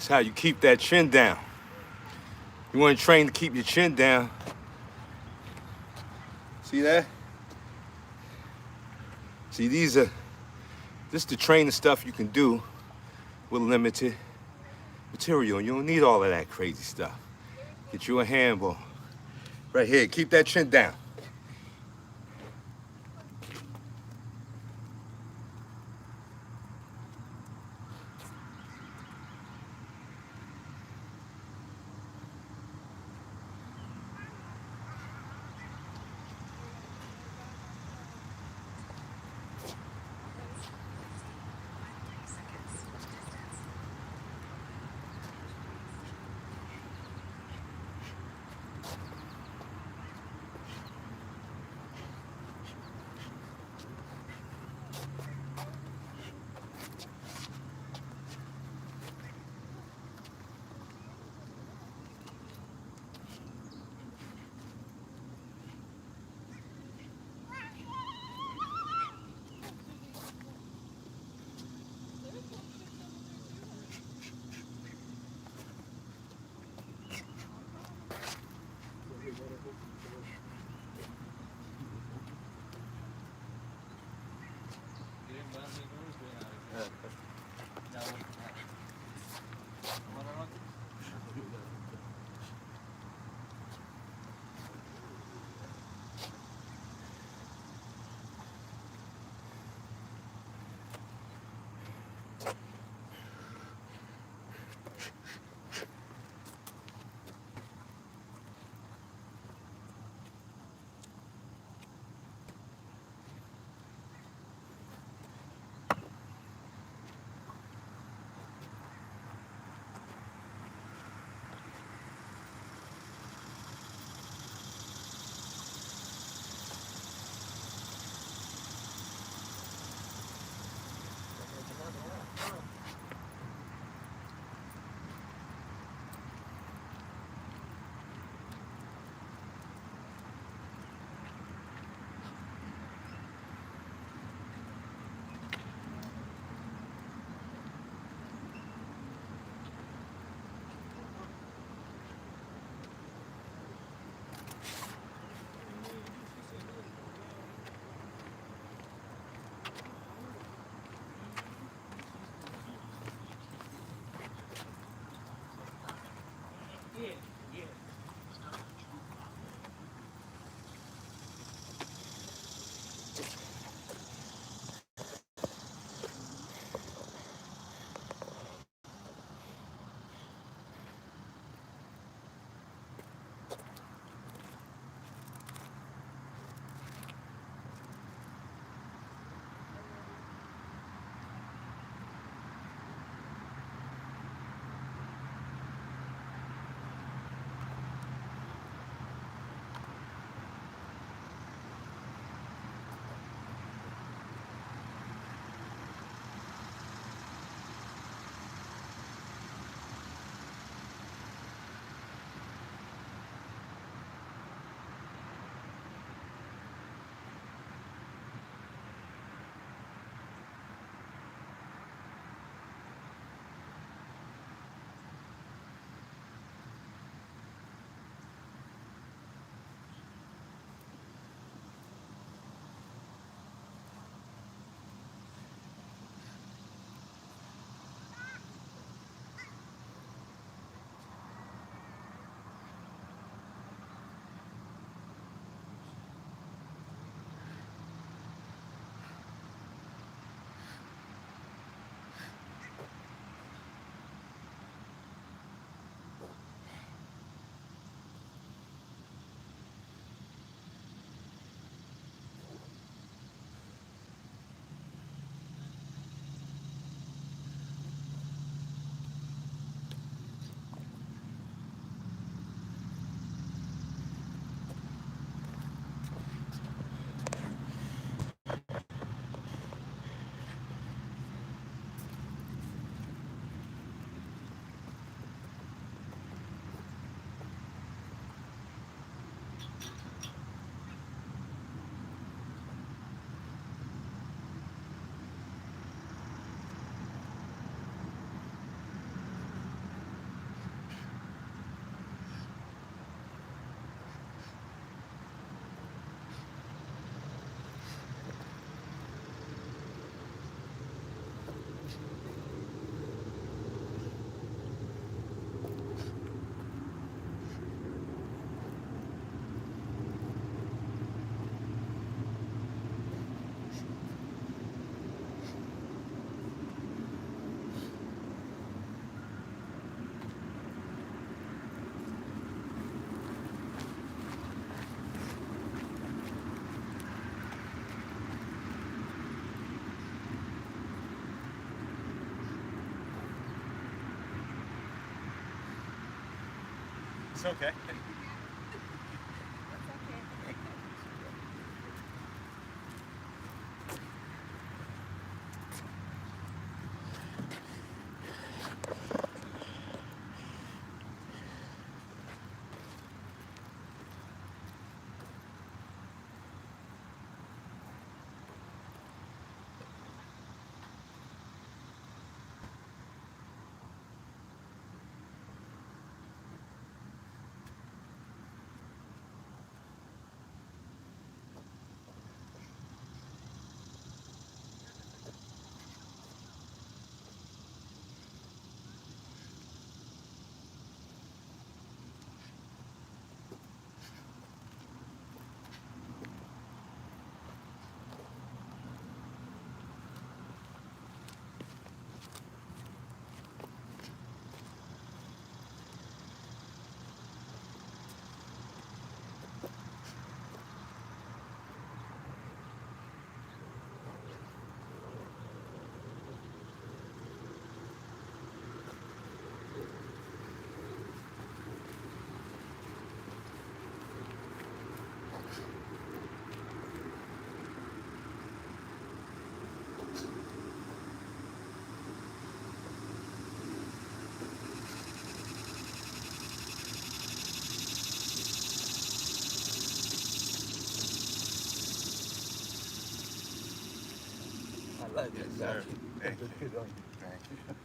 That's how you keep that chin down. You want to train to keep your chin down. See that? See, this is the training stuff you can do with limited material. You don't need all of that crazy stuff. Get you a handball. Right here, keep that chin down. It's okay. I like that. Sir. Thank you. Thank you.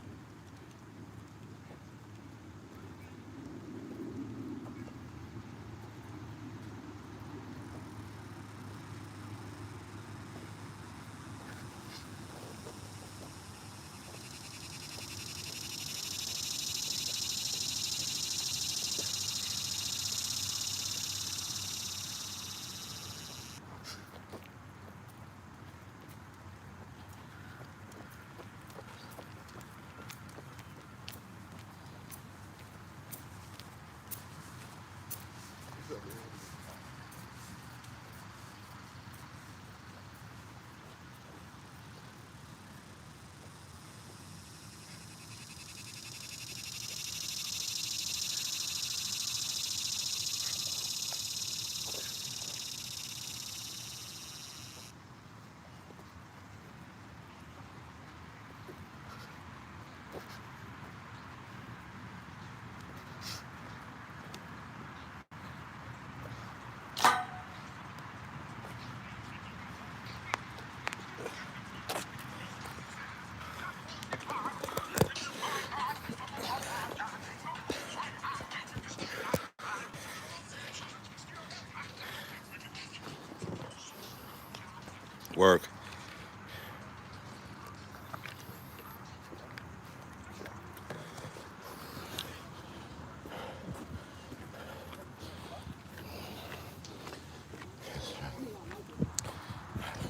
Work.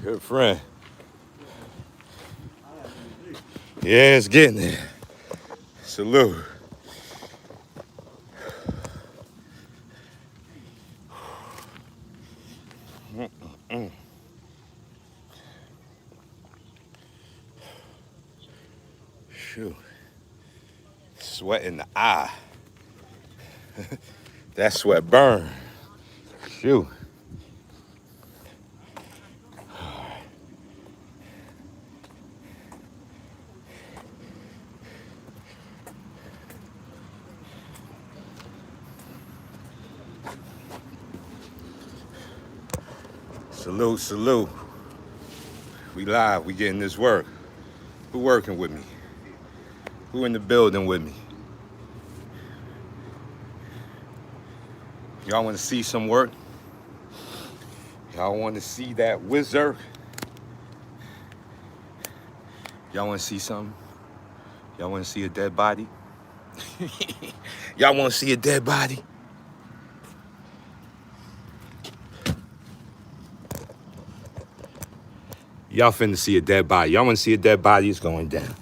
Good friend. Yeah, it's getting there. Salute. Shoot. Sweat in the eye. That sweat burn. Shoot. Salute, salute. We live. We getting this work. Who working with me? Who in the building with me? Y'all want to see some work? Y'all want to see that wizard? Y'all want to see something? Y'all want to see a dead body? Y'all want to see a dead body? Y'all finna see a dead body. Y'all want to see a dead body? It's going down.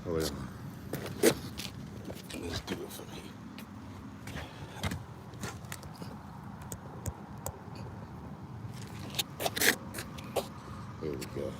Hold on. Let's do it for me. Here we go.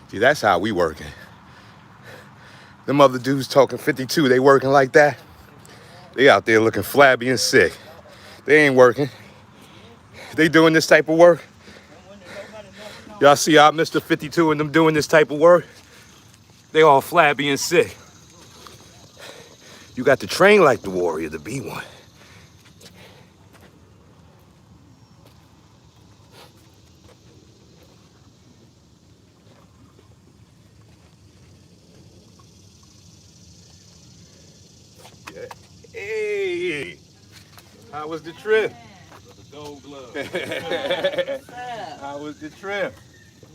See, that's how we working. Them other dudes talking 52, they working like that. They out there looking flabby and sick. They ain't working. They doing this type of work. Y'all see out Mr. 52 and them doing this type of work? They all flabby and sick. You got to train like the warrior to be one. Yeah. Hey, how was the trip? The gold glove. How was the trip?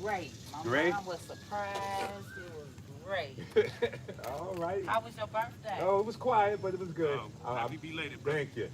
Great. My Great? mom was surprised. It was great. All right. How was your birthday? Oh, it was quiet, but it was good. Happy belated, bro. Thank you.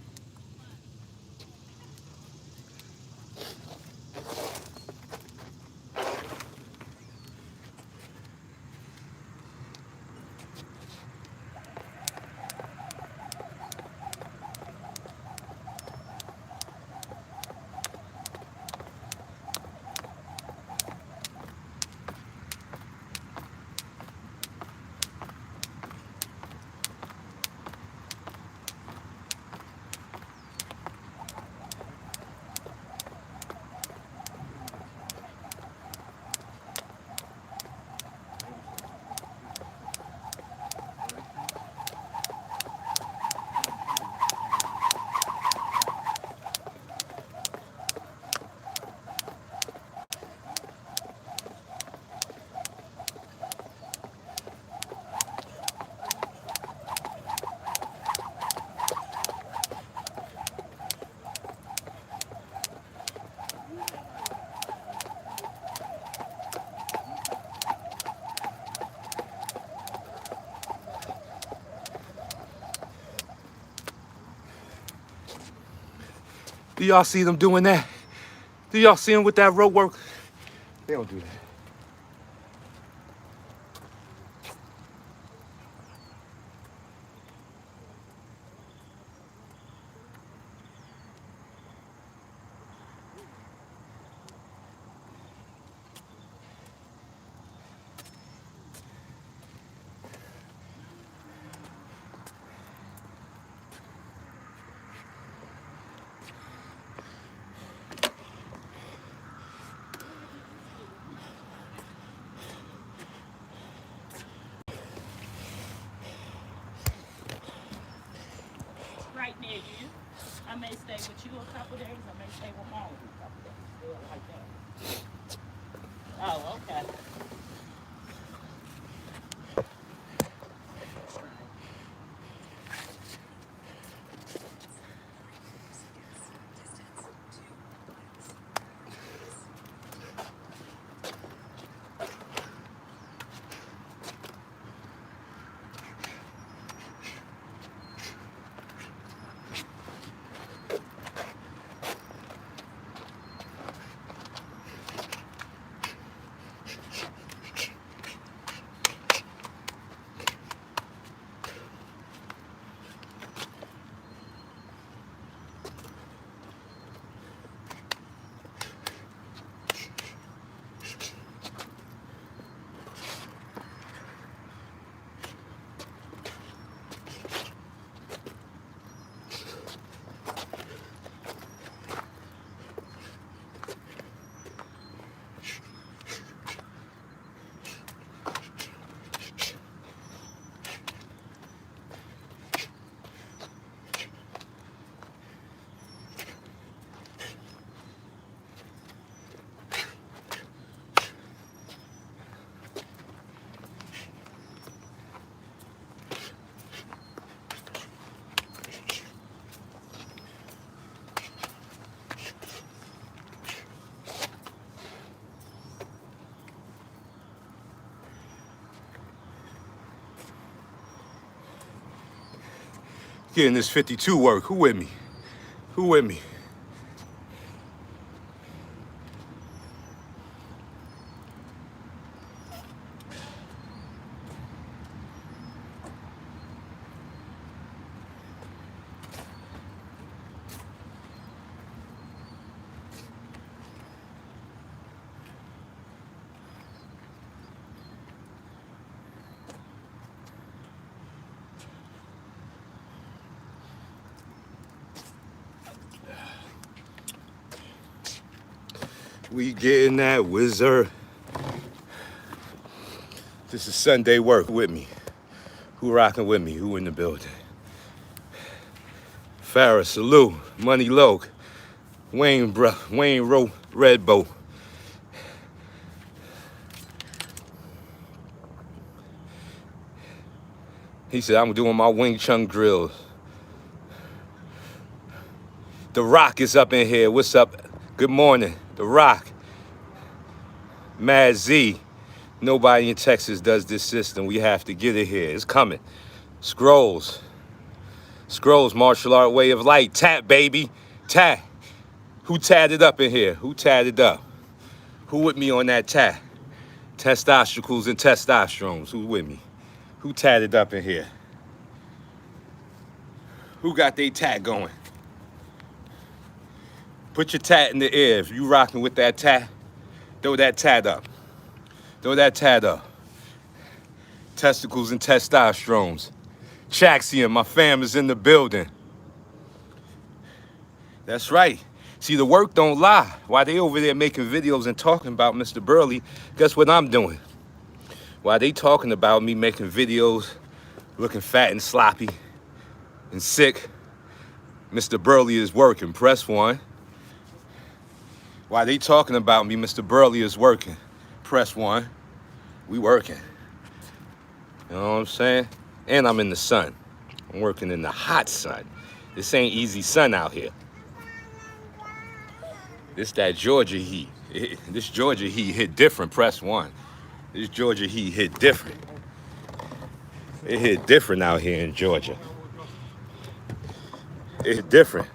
Do y'all see them doing that? Do y'all see them with that rope work? They don't do that. Right near you. I may stay with you a couple days. I may stay with mom a couple days. Do it like that. Oh, okay. Getting this 52 work. Who with me? Who with me? We getting that wizard. This is Sunday work with me. Who rocking with me? Who in the building? Farrah, Salute, Money Low, Wayne Rowe, Red Bow. He said, I'm doing my Wing Chun drills. The Rock is up in here. What's up? Good morning. The Rock. Mad Z. Nobody in Texas does this system. We have to get it here. It's coming. Scrolls. Scrolls, martial art way of life. Tap, baby. Tap. Who tatted up in here? Who tatted up? Who with me on that tat? Testicles and testosterones. Who with me? Who tatted up in here? Who got their tat going? Put your tat in the air. If you rocking with that tat, throw that tat up. Throw that tat up. Testicles and testosterones. Chaxium, my fam is in the building. That's right. See, the work don't lie. While they over there making videos and talking about Mr. Burley, guess what I'm doing? While they talking about me making videos, looking fat and sloppy and sick, Mr. Burley is working. Press 1. While they talking about me, Mr. Burley is working. Press 1. We working. You know what I'm saying? And I'm in the sun. I'm working in the hot sun. This ain't easy sun out here. This that Georgia heat. This Georgia heat hit different. Press 1. This Georgia heat hit different. It hit different out here in Georgia. It hit different.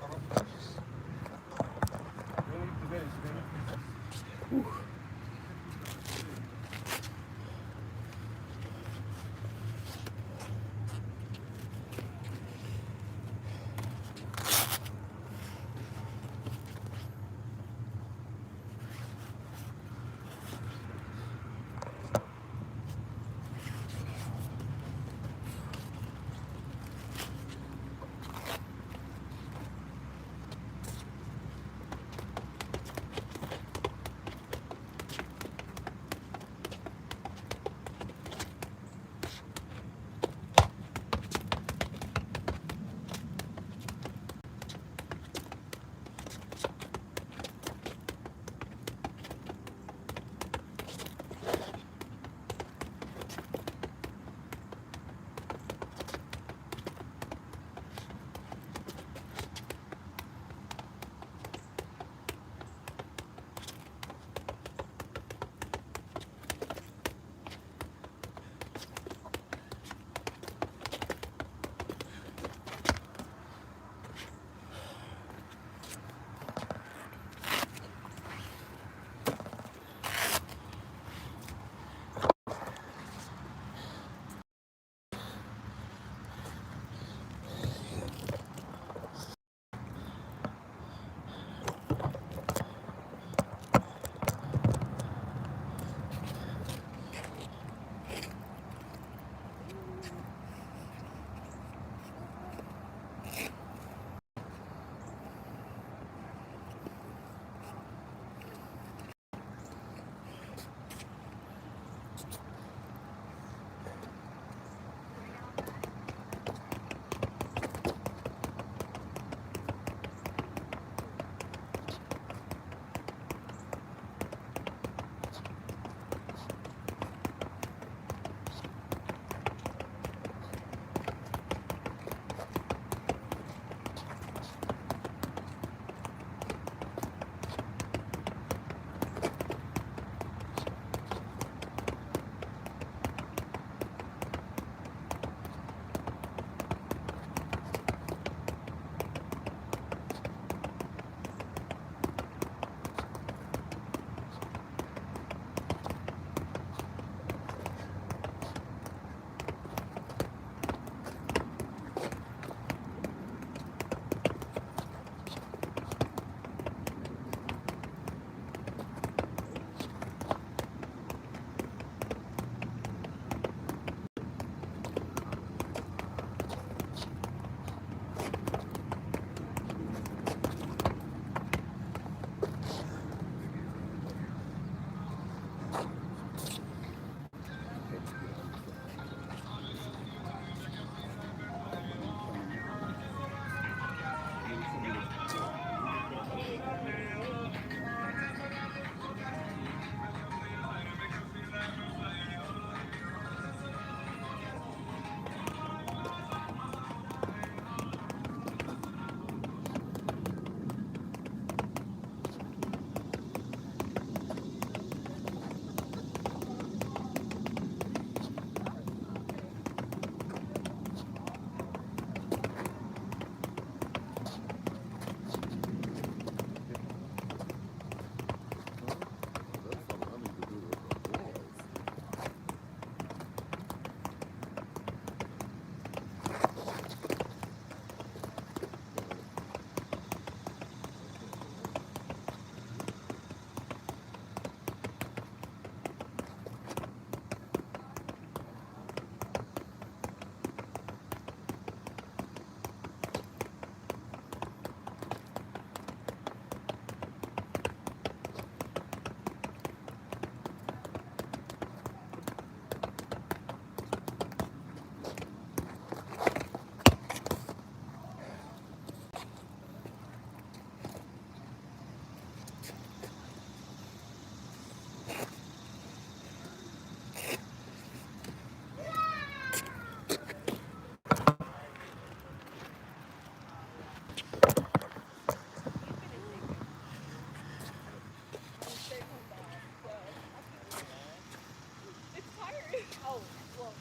Well,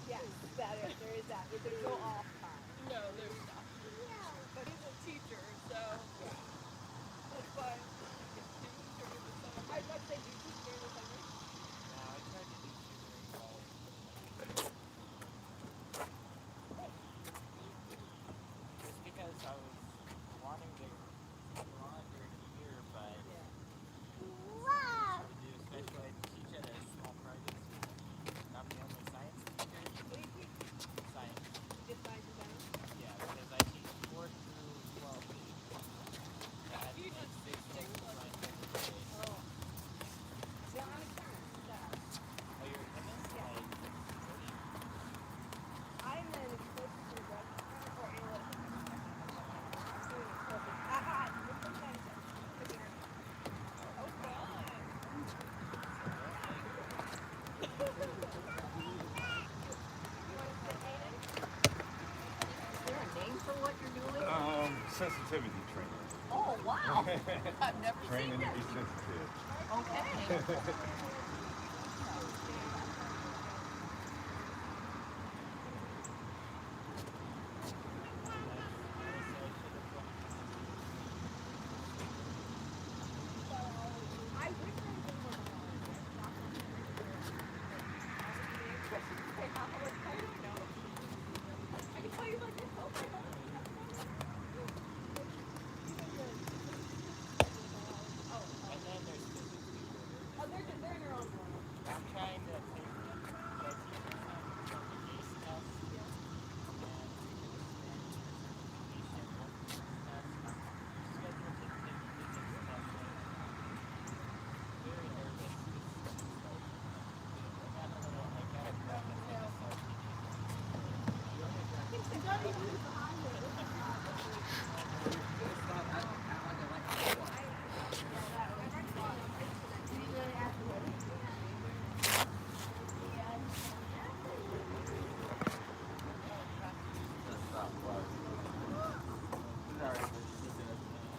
yes, there is that. There's no off time. No, there's not. But he's a teacher, so that's fine. I'd like to say, do you teach during the summer? Just because I was wanting to longer here, but to do special ed teach at a small private school. I'm the only science teacher. What do you teach? Science. Just science and science? Yeah, because I teach 4 through 12. That You just makes 6 science every day. Oh. Yeah, I'm a chemist. Oh, you're a chemist? Yeah. Like, what do you I'm an explosive register or analytical chemist. I'm doing explosive. Different science. Oh, fun. You want to sit, Aiden? Is there a name for what you're doing? Sensitivity training. Oh, wow. I've never Training seen to be that. sensitive. Okay. I wish I was more I can tell you like this. Oh my God. And then there's physics people. Oh, they're in their own world. I'm trying to take the teacher from the GACE test and the certification test. I'm scheduled to take the physics test. Very nervous. I got a little, I got a crack at the start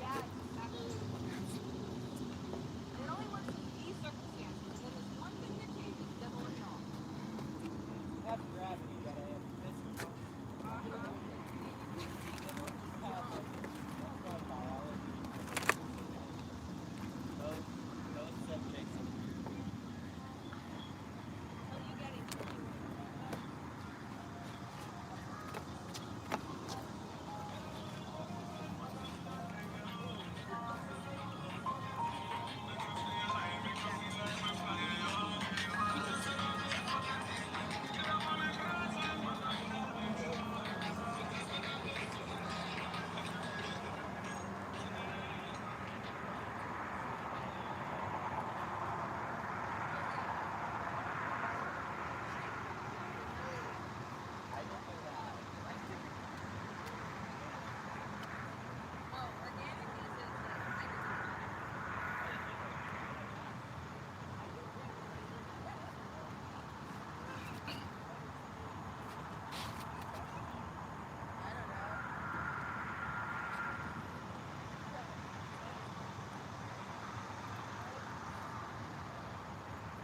Yeah, exactly. It only works in these circumstances. When there's one thing that changes, it doesn't work at all. You have gravity, you gotta have physics. You have like biology. Those subjects. Until you get it. Oh, organic uses hydrogen. I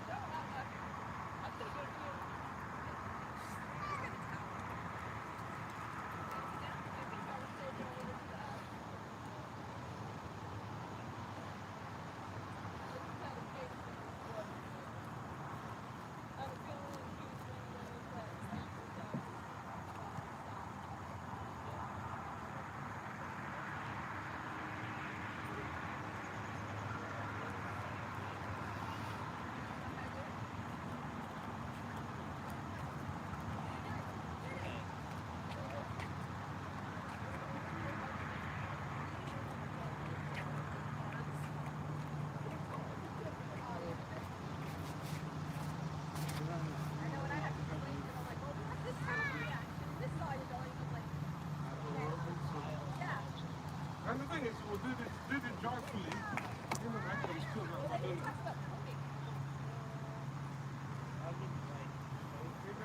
don't know. I'm gonna go to you. He's got a towel. I know when I have to explain to them, I'm like, well, this is how I react. This is all you're going. I'm like, yeah. And the thing is, we did it joyfully. You know, actually still not Well, then doing you it. talk about cooking. I mean, like,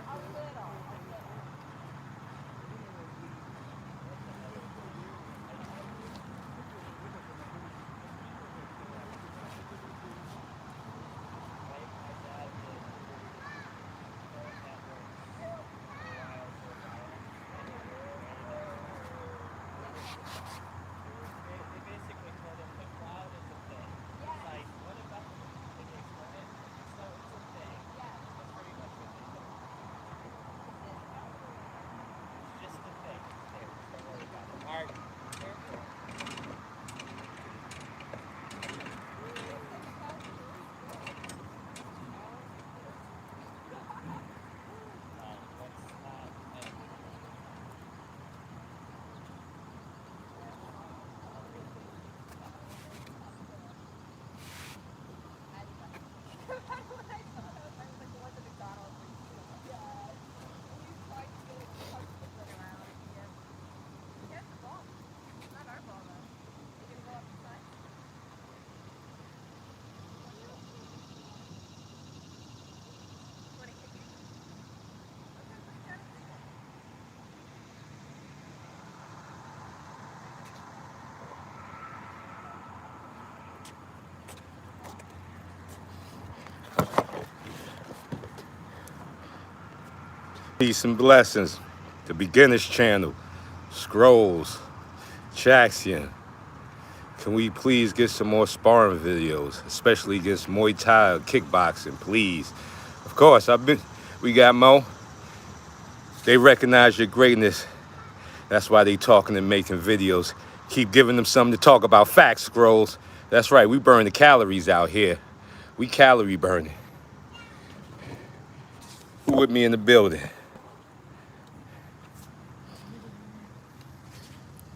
How little? my dad did that work. Peace and blessings. The Beginners Channel, Scrolls, Chaxian. Can we please get some more sparring videos, especially against Muay Thai or kickboxing, please? Of course, we got Mo. They recognize your greatness. That's why they talking and making videos. Keep giving them something to talk about. Facts, Scrolls. That's right, we burn the calories out here. We calorie burning. Who with me in the building?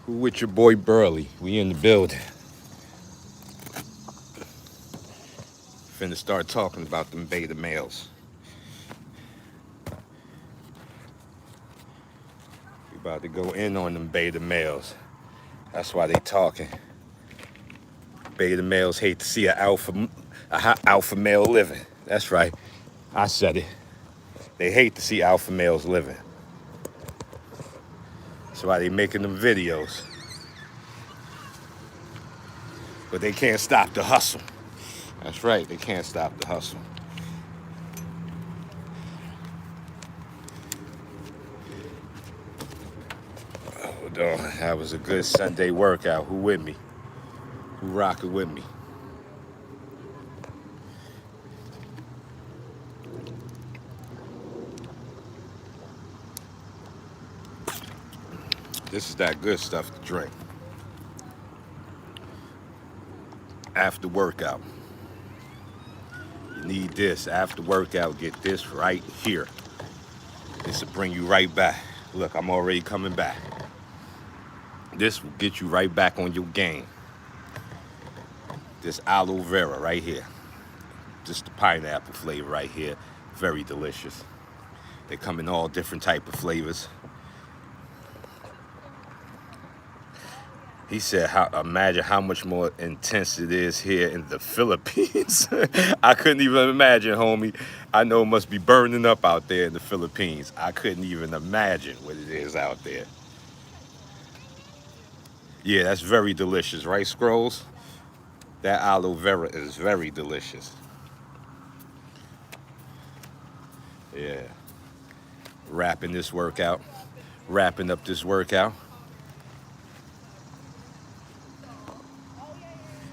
Who with your boy Burley? We in the building. Finna start talking about them beta males. We about to go in on them beta males. That's why they talking. Beta males hate to see a alpha male living. That's right. I said it. They hate to see alpha males living. That's why they making them videos. But they can't stop the hustle. That's right, they can't stop the hustle. Hold on, that was a good Sunday workout. Who with me? Who rocking with me? This is that good stuff to drink. After workout. You need this. After workout, get this right here. This will bring you right back. Look, I'm already coming back. This will get you right back on your game. This aloe vera right here. Just the pineapple flavor right here. Very delicious. They come in all different type of flavors. He said, imagine how much more intense it is here in the Philippines. I couldn't even imagine, homie. I know it must be burning up out there in the Philippines. I couldn't even imagine what it is out there. Yeah, that's very delicious, right, Scrolls? That aloe vera is very delicious. Yeah. Wrapping up this workout.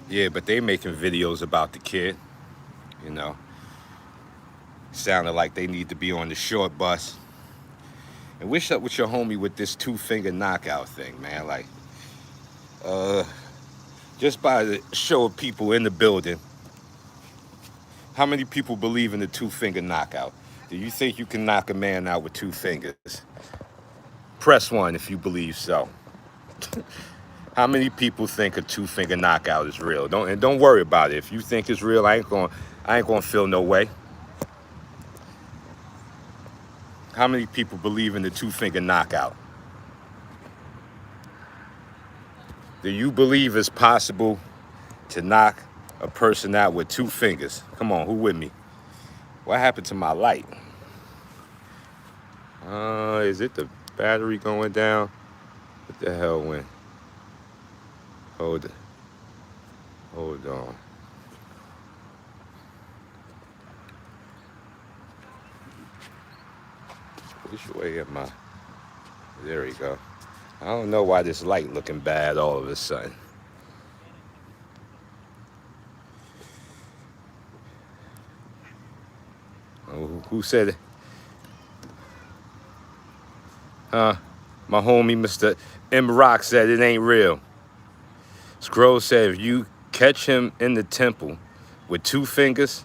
Yeah, but they making videos about the kid, you know. Sounded like they need to be on the short bus. And what's up with your homie with this 2-finger knockout thing, man? Like, just by the show of people in the building, how many people believe in the 2-finger knockout? Do you think you can knock a man out with 2 fingers? Press 1 if you believe so. How many people think a 2-finger knockout is real? Don't worry about it. If you think it's real, I ain't gonna feel no way. How many people believe in the 2-finger knockout? Do you believe it's possible to knock a person out with 2 fingers? Come on, who with me? What happened to my light? Is it the battery going down? What the hell went? Hold on. Which way am I? There we go. I don't know why this light looking bad all of a sudden. Who said it? My homie, Mr. M. Rock said it ain't real. Scroll said if you catch him in the temple with 2 fingers,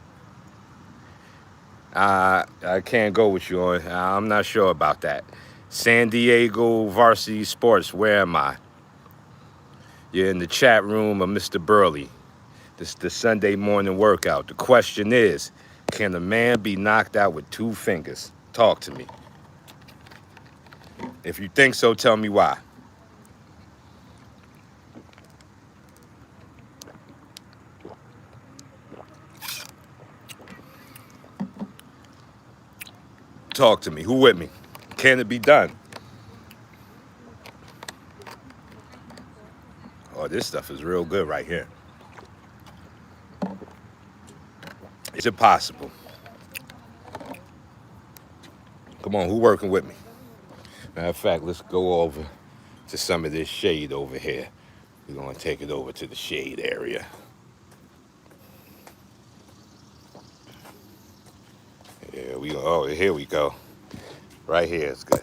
I can't go with you on. I'm not sure about that. San Diego Varsity Sports, where am I? You're in the chat room of Mr. Burley. This is the Sunday morning workout. The question is, can a man be knocked out with 2 fingers? Talk to me. If you think so, tell me why. Talk to me. Who with me? Can it be done? Oh, this stuff is real good right here. Is it possible Come on, who working with me? Matter of fact, let's go over to some of this shade over here. We're gonna take it over to the shade area. Here we go. Right here is good.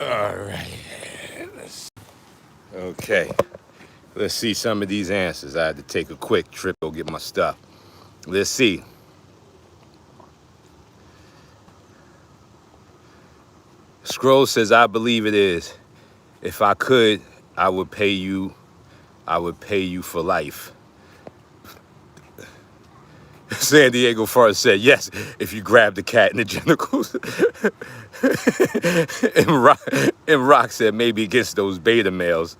All right. Okay. Let's see some of these answers. I had to take a quick trip to go get my stuff. Let's see. Scroll says, I believe it is. If I could, I would pay you. I would pay you for life. San Diego Forest said, yes, if you grab the cat in the genitals. and Rock said, maybe against those beta males.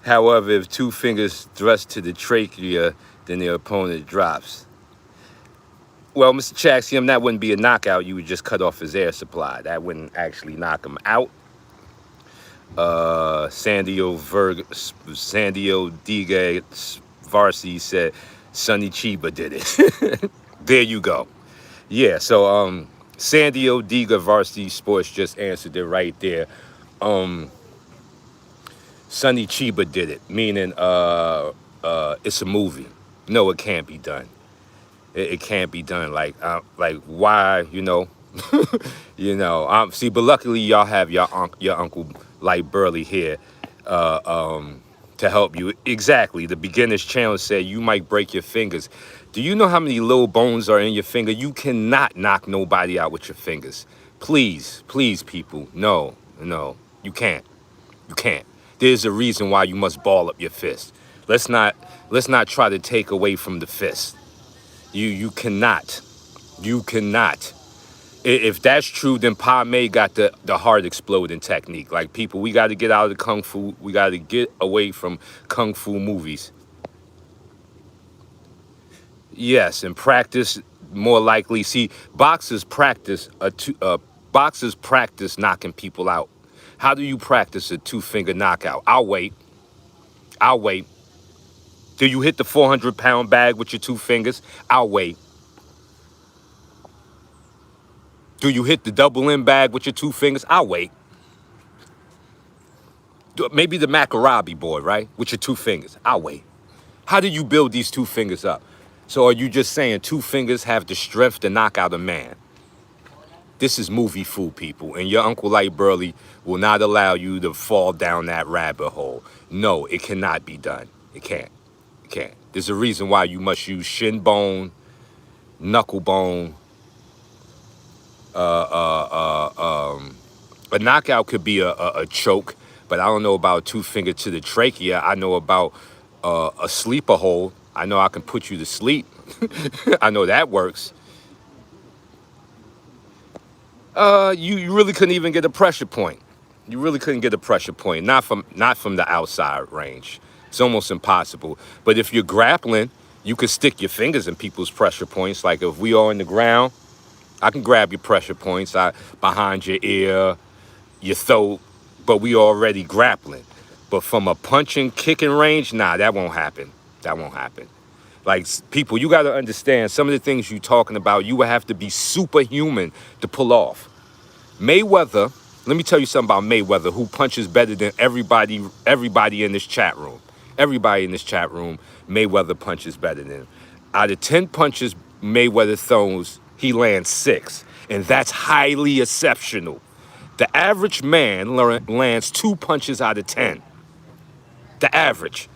However, if 2 fingers thrust to the trachea, then the opponent drops. Well, Mr. Chaxium, that wouldn't be a knockout. You would just cut off his air supply. That wouldn't actually knock him out. Sandio Diga Varsi said, Sonny Chiba did it. There you go. Yeah, so Sandio Diga Varsity Sports just answered it right there. Sonny Chiba did it, meaning it's a movie. No, it can't be done. It can't be done. Like why, you know? See, but luckily y'all have your Uncle Light Burley here to help you. Exactly. The beginner's channel said you might break your fingers. Do you know how many little bones are in your finger? You cannot knock nobody out with your fingers. Please, please, people. No, you can't. You can't. There's a reason why you must ball up your fist. Let's not try to take away from the fist. You cannot. You cannot. If that's true, then Pa Mei got the heart exploding technique. Like, people, we got to get out of the kung fu. We got to get away from kung fu movies. Yes, and practice more likely. See, boxers practice knocking people out. How do you practice a 2-finger knockout? I'll wait. Do you hit the 400-pound bag with your 2 fingers? I'll wait. Do you hit the double in bag with your 2 fingers? I'll wait. Maybe the Macarabi board, right? With your 2 fingers. I'll wait. How do you build these 2 fingers up? So are you just saying 2 fingers have the strength to knock out a man? This is movie fool, people, and your Uncle Light Burley will not allow you to fall down that rabbit hole. No, it cannot be done. It can't. It can't. There's a reason why you must use shin bone, knuckle bone. A knockout could be a choke, but I don't know about 2 finger to the trachea. I know about a sleeper hold. I know I can put you to sleep. I know that works. You really couldn't even get a pressure point. You really couldn't get a pressure point. Not from the outside range. It's almost impossible. But if you're grappling, you could stick your fingers in people's pressure points. Like if we are in the ground, I can grab your pressure points behind your ear, your throat, but we already grappling. But from a punching, kicking range, nah, that won't happen. That won't happen. Like, people, you got to understand, some of the things you're talking about, you would have to be superhuman to pull off. Mayweather, let me tell you something about Mayweather, who punches better than everybody in this chat room. Everybody in this chat room, Mayweather punches better than him. Out of 10 punches Mayweather throws, he lands 6. And that's highly exceptional. The average man lands 2 punches out of 10. The average.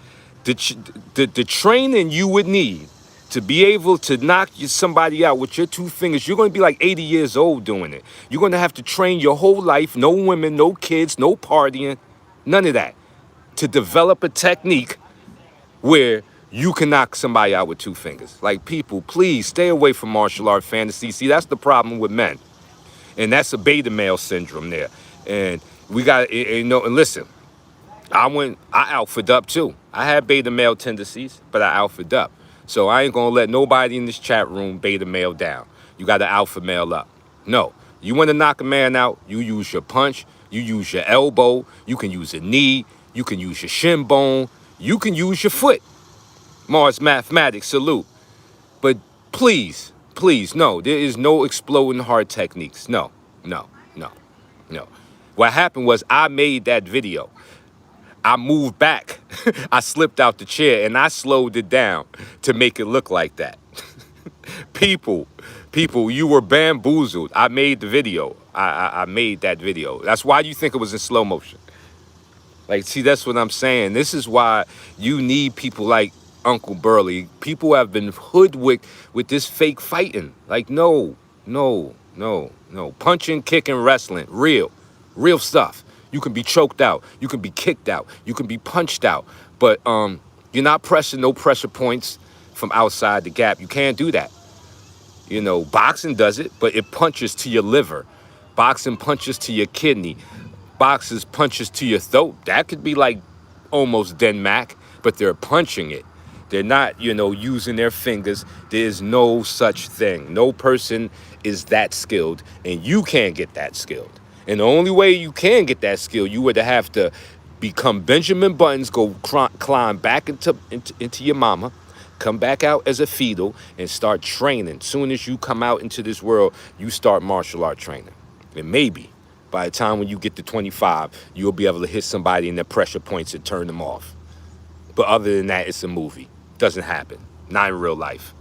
The training you would need to be able to knock somebody out with your 2 fingers, you're going to be like 80 years old doing it. You're going to have to train your whole life, no women, no kids, no partying, none of that, to develop a technique where you can knock somebody out with 2 fingers. Like, people, please stay away from martial art fantasy. See, that's the problem with men. And that's a beta male syndrome there. And we got, and listen, I alphaed up too. I had beta male tendencies, but I alphaed up. So I ain't gonna let nobody in this chat room beta male down. You got to alpha male up. No, you want to knock a man out, you use your punch, you use your elbow, you can use a knee, you can use your shin bone, you can use your foot. Mars Mathematics, salute. But please, no, there is no exploding hard techniques. No. What happened was I made that video. I moved back. I slipped out the chair and I slowed it down to make it look like that. People, you were bamboozled. I made the video. I made that video. That's why you think it was in slow motion. Like, see, that's what I'm saying. This is why you need people like Uncle Burley. People have been hoodwinked with this fake fighting. Like, no. Punching, kicking, wrestling, real stuff. You can be choked out. You can be kicked out. You can be punched out. But you're not pressing no pressure points from outside the gap. You can't do that. You know, boxing does it, but it punches to your liver. Boxing punches to your kidney. Boxers punches to your throat. That could be like almost Denmark, but they're punching it. They're not, using their fingers. There's no such thing. No person is that skilled, and you can't get that skilled. And the only way you can get that skill, you would have to become Benjamin Buttons, go climb back into your mama, come back out as a fetal, and start training. Soon as you come out into this world, you start martial art training. And maybe by the time when you get to 25, you'll be able to hit somebody in their pressure points and turn them off. But other than that, it's a movie. Doesn't happen. Not in real life.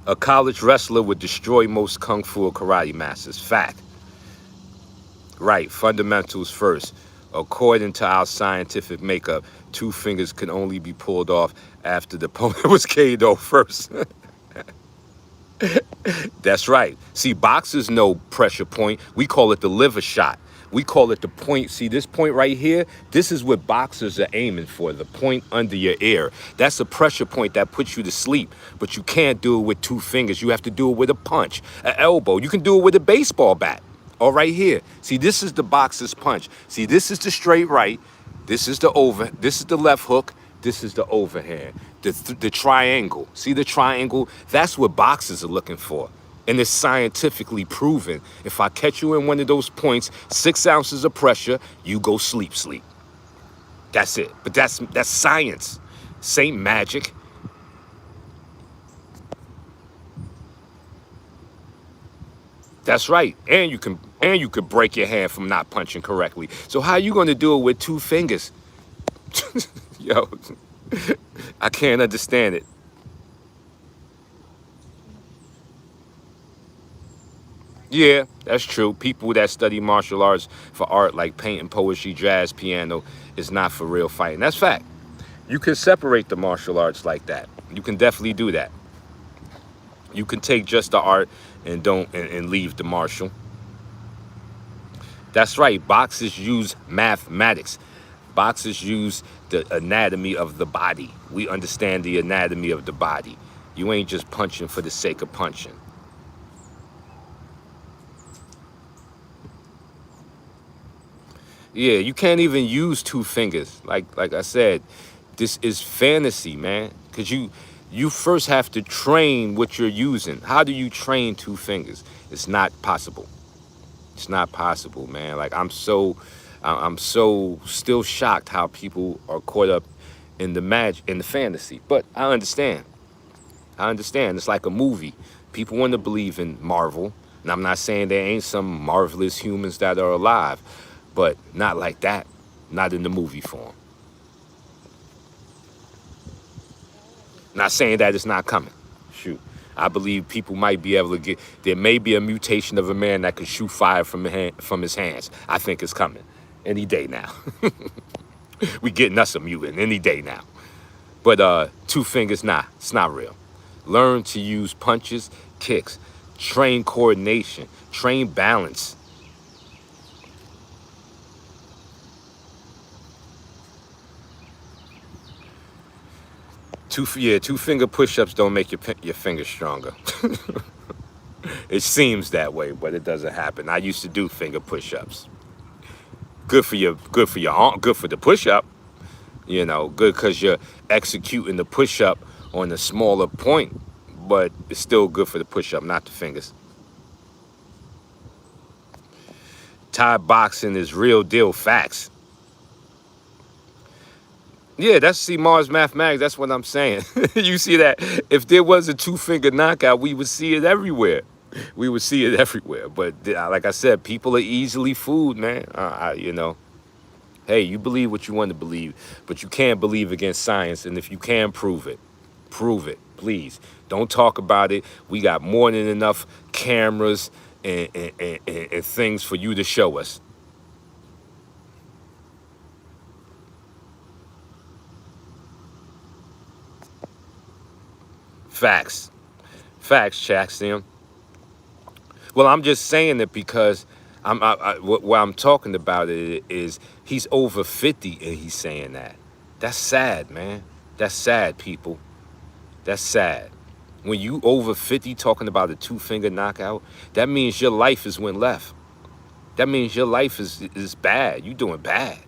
A college wrestler would destroy most kung fu or karate masters. Fact. Right, fundamentals first. According to our scientific makeup, 2 fingers can only be pulled off after the opponent was KO'd first. That's right. See, boxers know pressure point. We call it the liver shot. We call it the point. See, this point right here, this is what boxers are aiming for, the point under your ear. That's a pressure point that puts you to sleep, but you can't do it with 2 fingers. You have to do it with a punch, an elbow. You can do it with a baseball bat. All right here. See, this is the boxer's punch. See, this is the straight right. This is the left hook. This is the overhand, the triangle. See the triangle? That's what boxers are looking for. And it's scientifically proven. If I catch you in one of those points, 6 ounces of pressure, you go sleep. That's it. But that's science. Saint magic. That's right. And you could break your hand from not punching correctly. So how are you going to do it with 2 fingers? Yo, I can't understand it. Yeah, that's true. People that study martial arts for art, like painting, poetry, jazz, piano, is not for real fighting. That's fact. You can separate the martial arts like that. You can definitely do that. You can take just the art and leave the martial. That's right. Boxers use mathematics. Boxers use the anatomy of the body. We understand the anatomy of the body. You ain't just punching for the sake of punching. Yeah, you can't even use 2 fingers. Like I said, this is fantasy, man. Because you first have to train what you're using. How do you train 2 fingers? It's not possible. It's not possible, man. Like, I'm so still shocked how people are caught up in the fantasy. But I understand. It's like a movie. People want to believe in Marvel. And I'm not saying there ain't some marvelous humans that are alive. But not like that. Not in the movie form. Not saying that it's not coming. Shoot. I believe people might be able to get, there may be a mutation of a man that can shoot fire from, from his hands. I think it's coming any day now. We getting us a mutant any day now. But two fingers, nah, it's not real. Learn to use punches, kicks, train coordination, train balance. Two finger push-ups don't make your fingers stronger. It seems that way, but it doesn't happen. I used to do finger push-ups. Good for your arm, good for the push-up. You know, good because you're executing the push-up on a smaller point, but it's still good for the push-up, not the fingers. Thai boxing is real deal facts. Yeah, that's Mars Mathematics. That's what I'm saying. You see that? If there was a two-finger knockout, we would see it everywhere. We would see it everywhere. But like I said, people are easily fooled, man. You know, hey, you believe what you want to believe, but you can't believe against science. And if you can prove it, please. Don't talk about it. We got more than enough cameras and things for you to show us. Facts, Chaxium. Well, I'm just saying it because what I'm talking about it is he's over 50 and he's saying that. That's sad, man. That's sad, people. That's sad. When you over 50 talking about a two-finger knockout, that means your life is went left. That means your life is bad. You doing bad.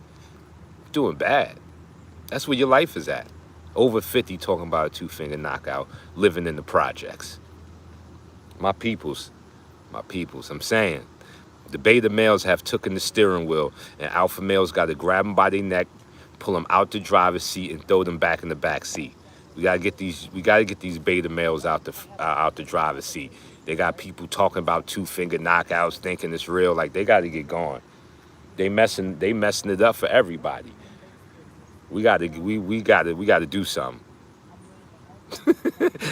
Doing bad. That's where your life is at. Over 50 talking about a two-finger knockout, living in the projects. My peoples, I'm saying, the beta males have taken the steering wheel, and alpha males got to grab them by their neck, pull them out the driver's seat, and throw them back in the back seat. We gotta get these beta males out the driver's seat. They got people talking about two-finger knockouts, thinking it's real. Like, they got to get gone. They messing it up for everybody. We gotta do something.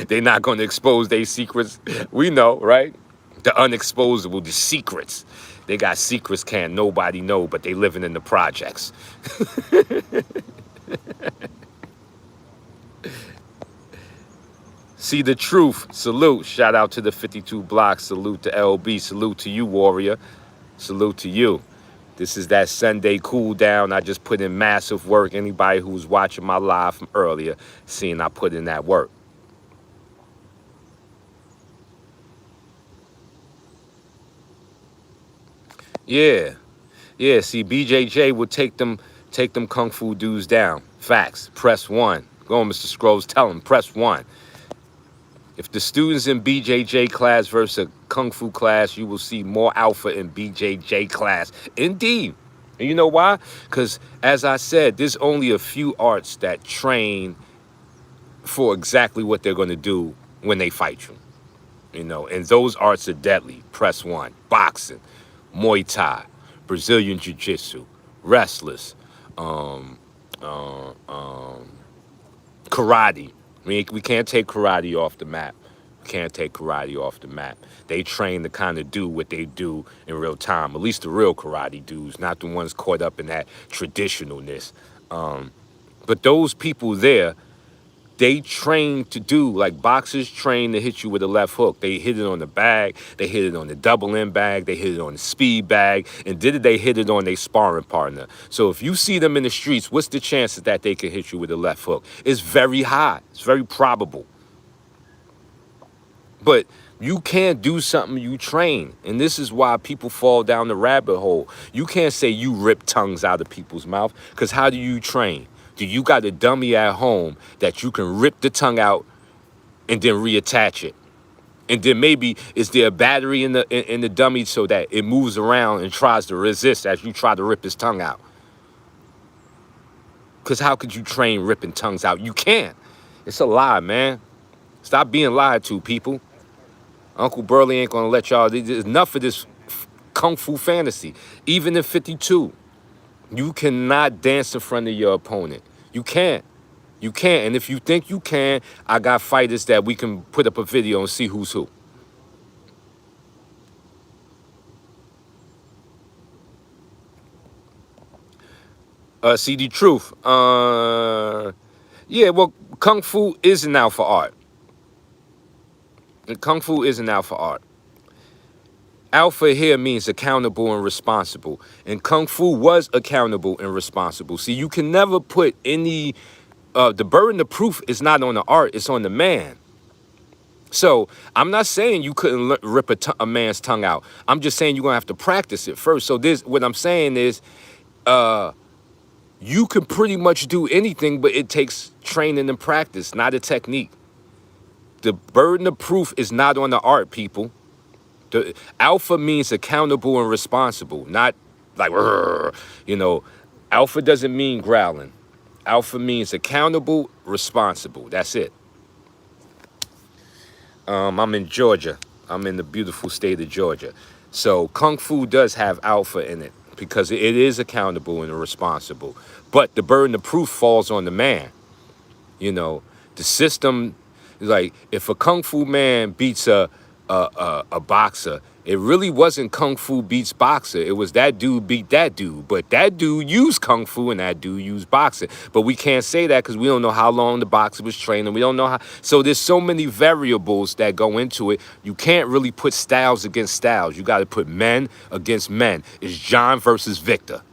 They're not gonna expose their secrets. We know, right? The unexposable, the secrets. They got secrets can't nobody know, but they living in the projects. See the truth. Salute. Shout out to the 52 blocks. Salute to LB. Salute to you, warrior. Salute to you. This is that Sunday cool down. I just put in massive work. Anybody who was watching my live from earlier, seeing I put in that work. Yeah. See, BJJ would take them kung fu dudes down. Facts. Press 1. Go on, Mr. Scrolls. Tell them, press 1. If the students in BJJ class versus a Kung Fu class, you will see more alpha in BJJ class. Indeed. And you know why? Because, as I said, there's only a few arts that train for exactly what they're going to do when they fight you. You know, and those arts are deadly. Press 1. Boxing, Muay Thai, Brazilian Jiu-Jitsu, wrestlers, karate. We can't take karate off the map. They train to kind of do what they do in real time. At least the real karate dudes, not the ones caught up in that traditionalness. But those people there, they train to do, like boxers train to hit you with a left hook. They hit it on the bag, they hit it on the double end bag, they hit it on the speed bag, and they hit it on their sparring partner. So if you see them in the streets, what's the chances that they can hit you with a left hook? It's very high. It's very probable. But you can't do something you train. And this is why people fall down the rabbit hole. You can't say you rip tongues out of people's mouth, because how do you train? Do you got a dummy at home that you can rip the tongue out and then reattach it? And then maybe is there a battery in the dummy so that it moves around and tries to resist as you try to rip his tongue out? Because how could you train ripping tongues out? You can't. It's a lie, man. Stop being lied to, people. Uncle Burley ain't going to let y'all. There's enough of this kung fu fantasy. Even in 52. You cannot dance in front of your opponent. You can't. You can't. And if you think you can, I got fighters that we can put up a video and see who's who. CD Truth. Yeah, well, Kung Fu is an alpha art. Kung Fu is an alpha art. Alpha here means accountable and responsible. And Kung Fu was accountable and responsible. See, you can never put any, the burden of proof is not on the art, it's on the man. So I'm not saying you couldn't rip a man's tongue out. I'm just saying you're going to have to practice it first. So what I'm saying is, you can pretty much do anything, but it takes training and practice, not a technique. The burden of proof is not on the art, people. The alpha means accountable and responsible, not like, you know, alpha doesn't mean growling. Alpha means accountable, responsible. That's it. I'm in Georgia. I'm in the beautiful state of Georgia. So Kung Fu does have alpha in it because it is accountable and responsible. But the burden of proof falls on the man. You know, the system, like if a Kung Fu man beats a boxer, it really wasn't Kung Fu beats boxer. It was that dude beat that dude. But that dude used Kung Fu and that dude used boxing. But we can't say that because we don't know how long the boxer was training. We don't know how. So there's so many variables that go into it. You can't really put styles against styles. You got to put men against men. It's John versus Victor.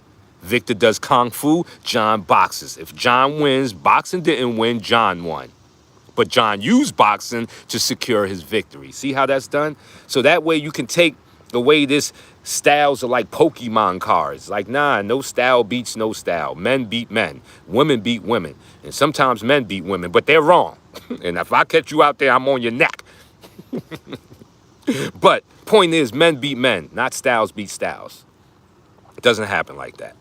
Victor does Kung Fu, John boxes. If John wins, boxing didn't win, John won. But John used boxing to secure his victory. See how that's done? So that way you can take the way this styles are like Pokemon cards. Like, nah, no style beats no style. Men beat men. Women beat women. And sometimes men beat women, but they're wrong. And if I catch you out there, I'm on your neck. But point is, men beat men, not styles beat styles. It doesn't happen like that.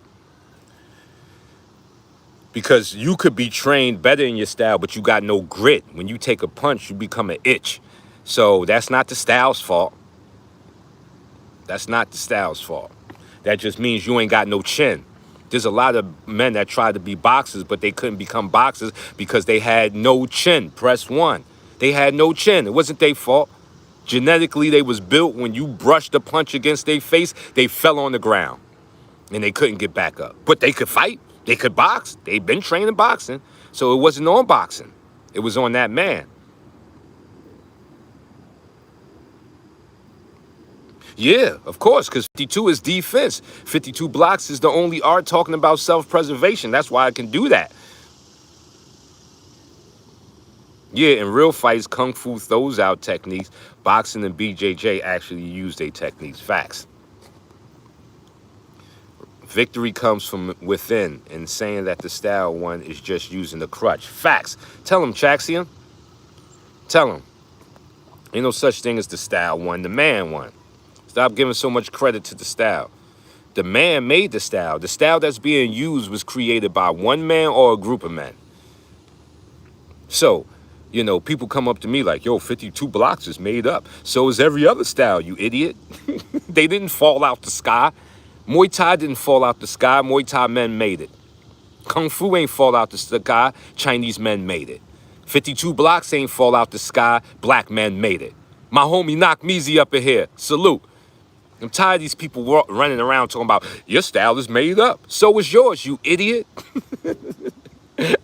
Because you could be trained better in your style, but you got no grit. When you take a punch, you become an itch. So that's not the style's fault. That's not the style's fault. That just means you ain't got no chin. There's a lot of men that tried to be boxers, but they couldn't become boxers because they had no chin. Press 1. They had no chin. It wasn't their fault. Genetically, they was built when you brushed a punch against their face, they fell on the ground. And they couldn't get back up. But they could fight. They could box. They've been training boxing. So it wasn't on boxing. It was on that man. Yeah, of course, because 52 is defense. 52 blocks is the only art talking about self-preservation. That's why I can do that. Yeah, in real fights, Kung Fu throws out techniques. Boxing and BJJ actually use their techniques. Facts. Victory comes from within, and saying that the style one is just using the crutch. Facts. Tell him, Chaxium. Tell him. Ain't no such thing as the style one, the man one. Stop giving so much credit to the style. The man made the style. The style that's being used was created by one man or a group of men. So, you know, people come up to me like, yo, 52 blocks is made up. So is every other style, you idiot. They didn't fall out the sky. Muay Thai didn't fall out the sky. Muay Thai men made it. Kung Fu ain't fall out the sky. Chinese men made it. 52 blocks ain't fall out the sky. Black men made it. My homie Knock Meezy up in here. Salute. I'm tired of these people running around talking about, your style is made up. So is yours, you idiot.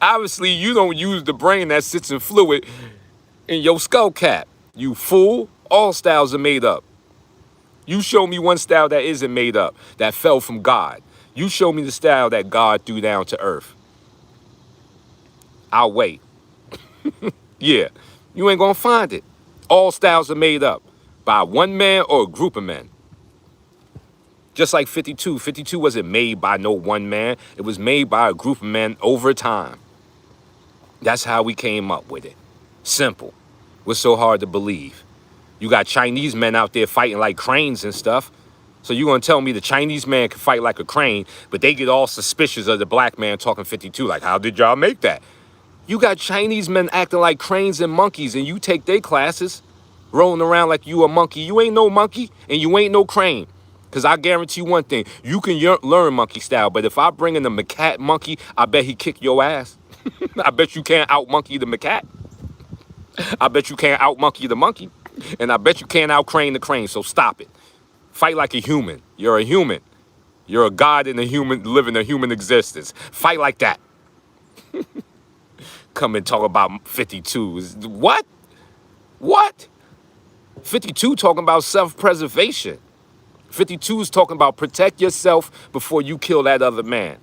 Obviously, you don't use the brain that sits in fluid in your skull cap. You fool. All styles are made up. You show me one style that isn't made up, that fell from God. You show me the style that God threw down to earth. I'll wait. Yeah, you ain't gonna find it. All styles are made up by one man or a group of men. Just like 52. 52 wasn't made by no one man. It was made by a group of men over time. That's how we came up with it. Simple. What's so hard to believe? You got Chinese men out there fighting like cranes and stuff. So you gonna tell me the Chinese man can fight like a crane, but they get all suspicious of the black man talking 52. Like, how did y'all make that? You got Chinese men acting like cranes and monkeys, and you take their classes, rolling around like you a monkey. You ain't no monkey, and you ain't no crane. Because I guarantee you one thing, you can learn monkey style, but if I bring in a macaque monkey, I bet he kick your ass. I bet you can't out-monkey the macaque. I bet you can't out-monkey the monkey. And I bet you can't out-crane the crane, so stop it. Fight like a human. You're a human. You're a god in a human, living a human existence. Fight like that. Come and talk about 52. What? What? 52 talking about self-preservation. 52 is talking about protect yourself before you kill that other man.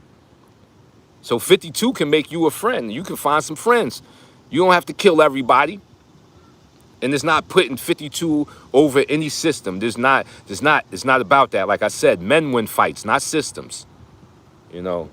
So 52 can make you a friend. You can find some friends. You don't have to kill everybody. And it's not putting 52 over any system. It's not about that. Like I said, men win fights, not systems. You know.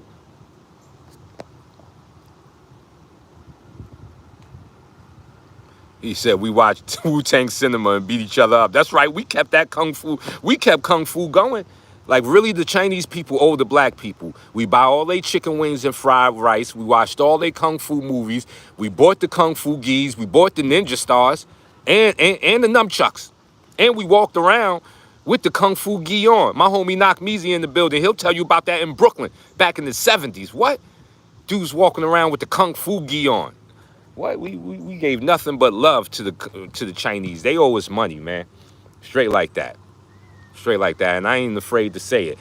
He said we watched Wu-Tang Cinema and beat each other up. That's right. We kept that kung fu. We kept kung fu going. Like really, the Chinese people owe the black people. We buy all their chicken wings and fried rice. We watched all their kung fu movies. We bought the kung fu gis. We bought the ninja stars and the nunchucks. And we walked around with the kung fu gi on. My homie Knock Measy in the building. He'll tell you about that in Brooklyn back in the 70s. What? Dudes walking around with the kung fu gi on. What? We gave nothing but love to the Chinese. They owe us money, man. Straight like that. Straight like that. And I ain't afraid to say it.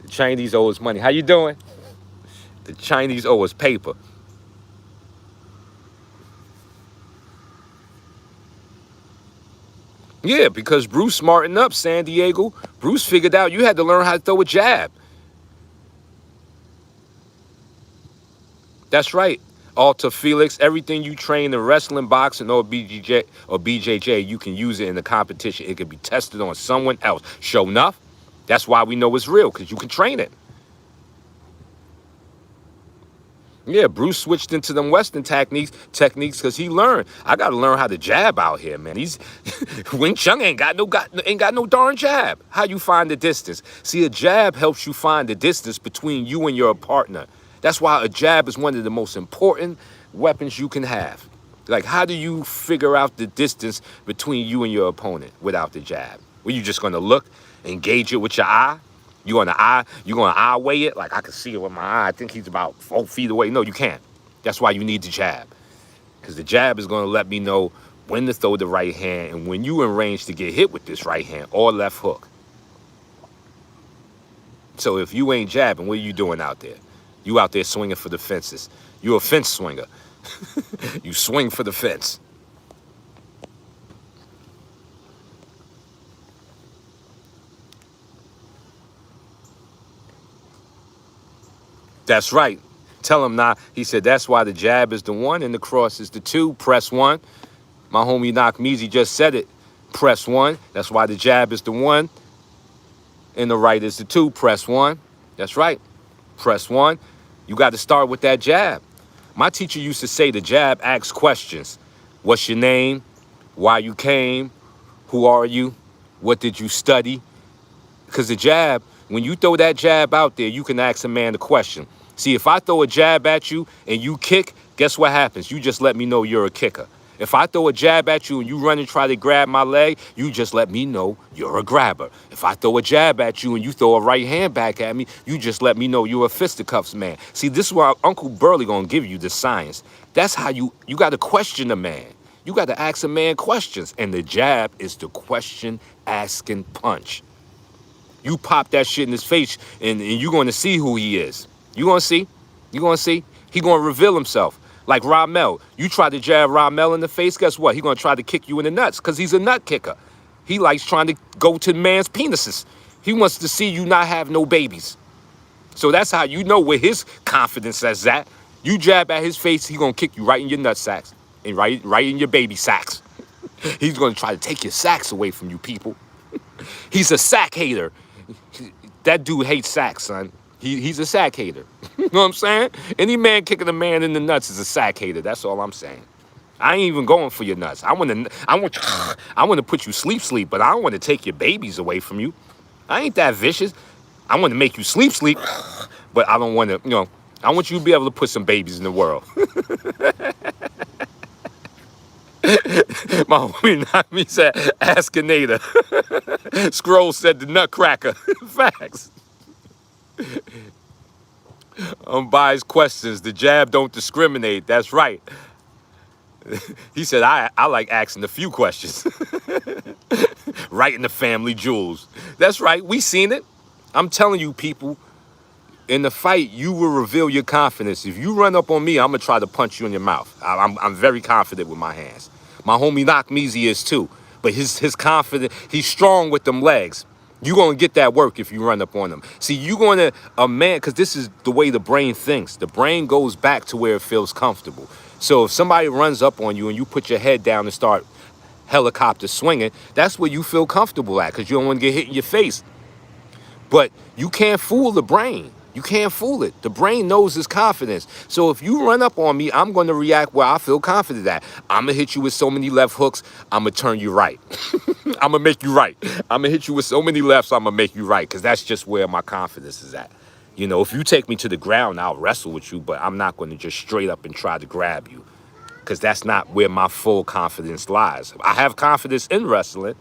The Chinese owe us money. How you doing? The Chinese owe us paper. Yeah, because Bruce smartened up San Diego. Bruce figured out you had to learn how to throw a jab. That's right. Alter Felix, everything you train in wrestling, boxing, or BJJ, you can use it in the competition. It can be tested on someone else. Sure enough, that's why we know it's real, because you can train it. Yeah, Bruce switched into them Western techniques because he learned. I got to learn how to jab out here, man. He's Wing Chun ain't got no darn jab. How you find the distance? See, a jab helps you find the distance between you and your partner. That's why a jab is one of the most important weapons you can have. Like, how do you figure out the distance between you and your opponent without the jab? Were you just going to look, engage it with your eye? You gonna eye weigh it? Like, I can see it with my eye. I think he's about 4 feet away. No, you can't. That's why you need the jab. Because the jab is going to let me know when to throw the right hand and when you in range to get hit with this right hand or left hook. So if you ain't jabbing, what are you doing out there? You out there swinging for the fences. You're a fence swinger. You swing for the fence. That's right. Tell him now. He said that's why the jab is the 1 and the cross is the 2. Press 1. My homie Knock Measy just said it. Press 1. That's why the jab is the 1 and the right is the 2. Press 1. That's right. Press 1. You got to start with that jab. My teacher used to say the jab asks questions. What's your name? Why you came? Who are you? What did you study? Because the jab, when you throw that jab out there, you can ask a man a question. See, if I throw a jab at you and you kick, guess what happens? You just let me know you're a kicker. If I throw a jab at you and you run and try to grab my leg, you just let me know you're a grabber. If I throw a jab at you and you throw a right hand back at me, you just let me know you're a fisticuffs man. See, this is why Uncle Burley gonna give you the science. That's how you got to question a man. You got to ask a man questions. And the jab is the question asking punch. You pop that shit in his face and you're going to see who he is. You going to see? You going to see? He going to reveal himself. Like Ramel. You try to jab Ramel in the face, guess what? He going to try to kick you in the nuts because he's a nut kicker. He likes trying to go to man's penises. He wants to see you not have no babies. So that's how you know where his confidence is at. You jab at his face, he going to kick you right in your nut sacks and right in your baby sacks. He's going to try to take your sacks away from you people. He's a sack hater. That dude hates sacks, son. He's a sack hater. You know what I'm saying? Any man kicking a man in the nuts is a sack hater. That's all I'm saying. I ain't even going for your nuts. I want to put you sleep, but I don't want to take your babies away from you. I ain't that vicious. I want to make you sleep, but I don't want to, I want you to be able to put some babies in the world. My homie not me said, ask a nader. Scroll said the nutcracker. Facts. Unbiased questions. The jab don't discriminate. That's right. He said, I like asking a few questions. Right in the family jewels. That's right. We seen it. I'm telling you, people, in the fight, you will reveal your confidence. If you run up on me, I'm going to try to punch you in your mouth. I'm very confident with my hands. My homie Knockmeezy is too. But his confidence, he's strong with them legs. You're going to get that work if you run up on them. See, you're going to, a man, because this is the way the brain thinks. The brain goes back to where it feels comfortable. So if somebody runs up on you and you put your head down and start helicopter swinging, that's where you feel comfortable at because you don't want to get hit in your face. But you can't fool the brain. You can't fool it. The brain knows its confidence. So if you run up on me, I'm going to react where I feel confident at. I'm going to hit you with so many left hooks, I'm going to turn you right. I'm going to make you right. I'm going to hit you with so many lefts, I'm going to make you right because that's just where my confidence is at. You know, if you take me to the ground, I'll wrestle with you, but I'm not going to just straight up and try to grab you because that's not where my full confidence lies. I have confidence in wrestling,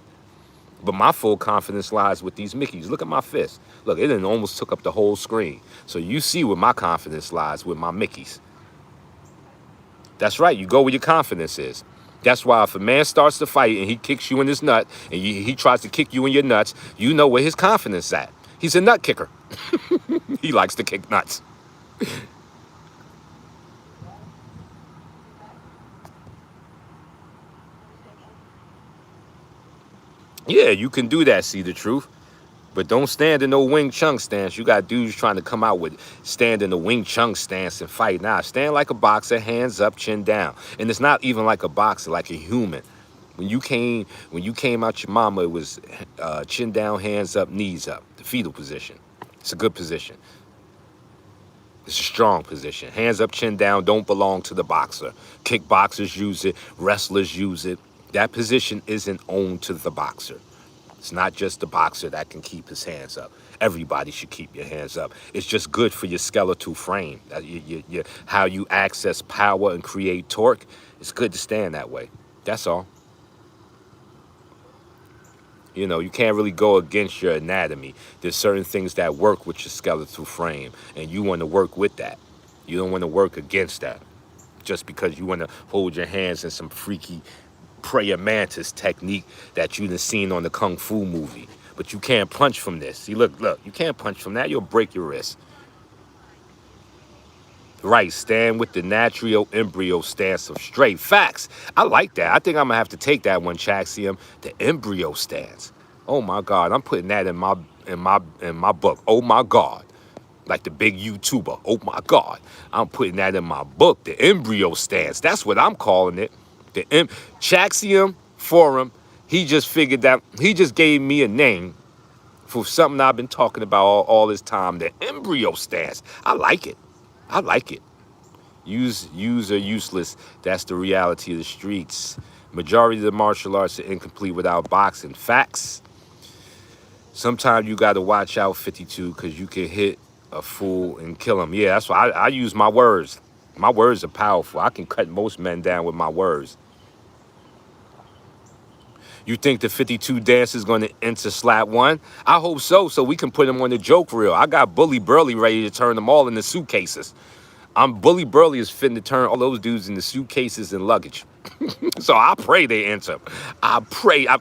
but my full confidence lies with these Mickeys. Look at my fist. Look, it done almost took up the whole screen. So you see where my confidence lies with my Mickeys. That's right. You go where your confidence is. That's why if a man starts to fight and he kicks you in his nut and he tries to kick you in your nuts, you know where his confidence is at. He's a nut kicker. He likes to kick nuts. Yeah, you can do that, see the truth. But don't stand in no Wing Chun stance. You got dudes trying to come out with stand in the Wing Chun stance and fight. Nah, stand like a boxer, hands up, chin down. And it's not even like a boxer, like a human. When you came out your mama, it was chin down, hands up, knees up, the fetal position. It's a good position. It's a strong position. Hands up, chin down, don't belong to the boxer. Kickboxers use it, wrestlers use it. That position isn't owned to the boxer. It's not just the boxer that can keep his hands up. Everybody should keep your hands up. It's just good for your skeletal frame. How you access power and create torque. It's good to stand that way. That's all. You know, you can't really go against your anatomy. There's certain things that work with your skeletal frame, and you want to work with that. You don't want to work against that just because you want to hold your hands in some freaky prayer mantis technique that you've seen on the Kung Fu movie. But you can't punch from this. See, look, you can't punch from that. You'll break your wrist. Right, stand with the natural embryo stance of straight. Facts. I like that. I think I'm going to have to take that one, Chaxium. The embryo stance. Oh, my God. I'm putting that in my book. Oh, my God. Like the big YouTuber. Oh, my God. I'm putting that in my book. The embryo stance. That's what I'm calling it. The Chaxium Forum, he just figured that, he just gave me a name for something I've been talking about all this time, the embryo stance. I like it. I like it. Use or useless, that's the reality of the streets. Majority of the martial arts are incomplete without boxing. Facts. Sometimes you got to watch out, 52, because you can hit a fool and kill him. Yeah, that's why I use my words. My words are powerful. I can cut most men down with my words. You think the 52 dance is going to enter slap one? I hope so we can put him on the joke reel. I got Bully Burley ready to turn them all into suitcases. Bully Burley is fitting to turn all those dudes into suitcases and luggage. So I pray they enter. I pray. I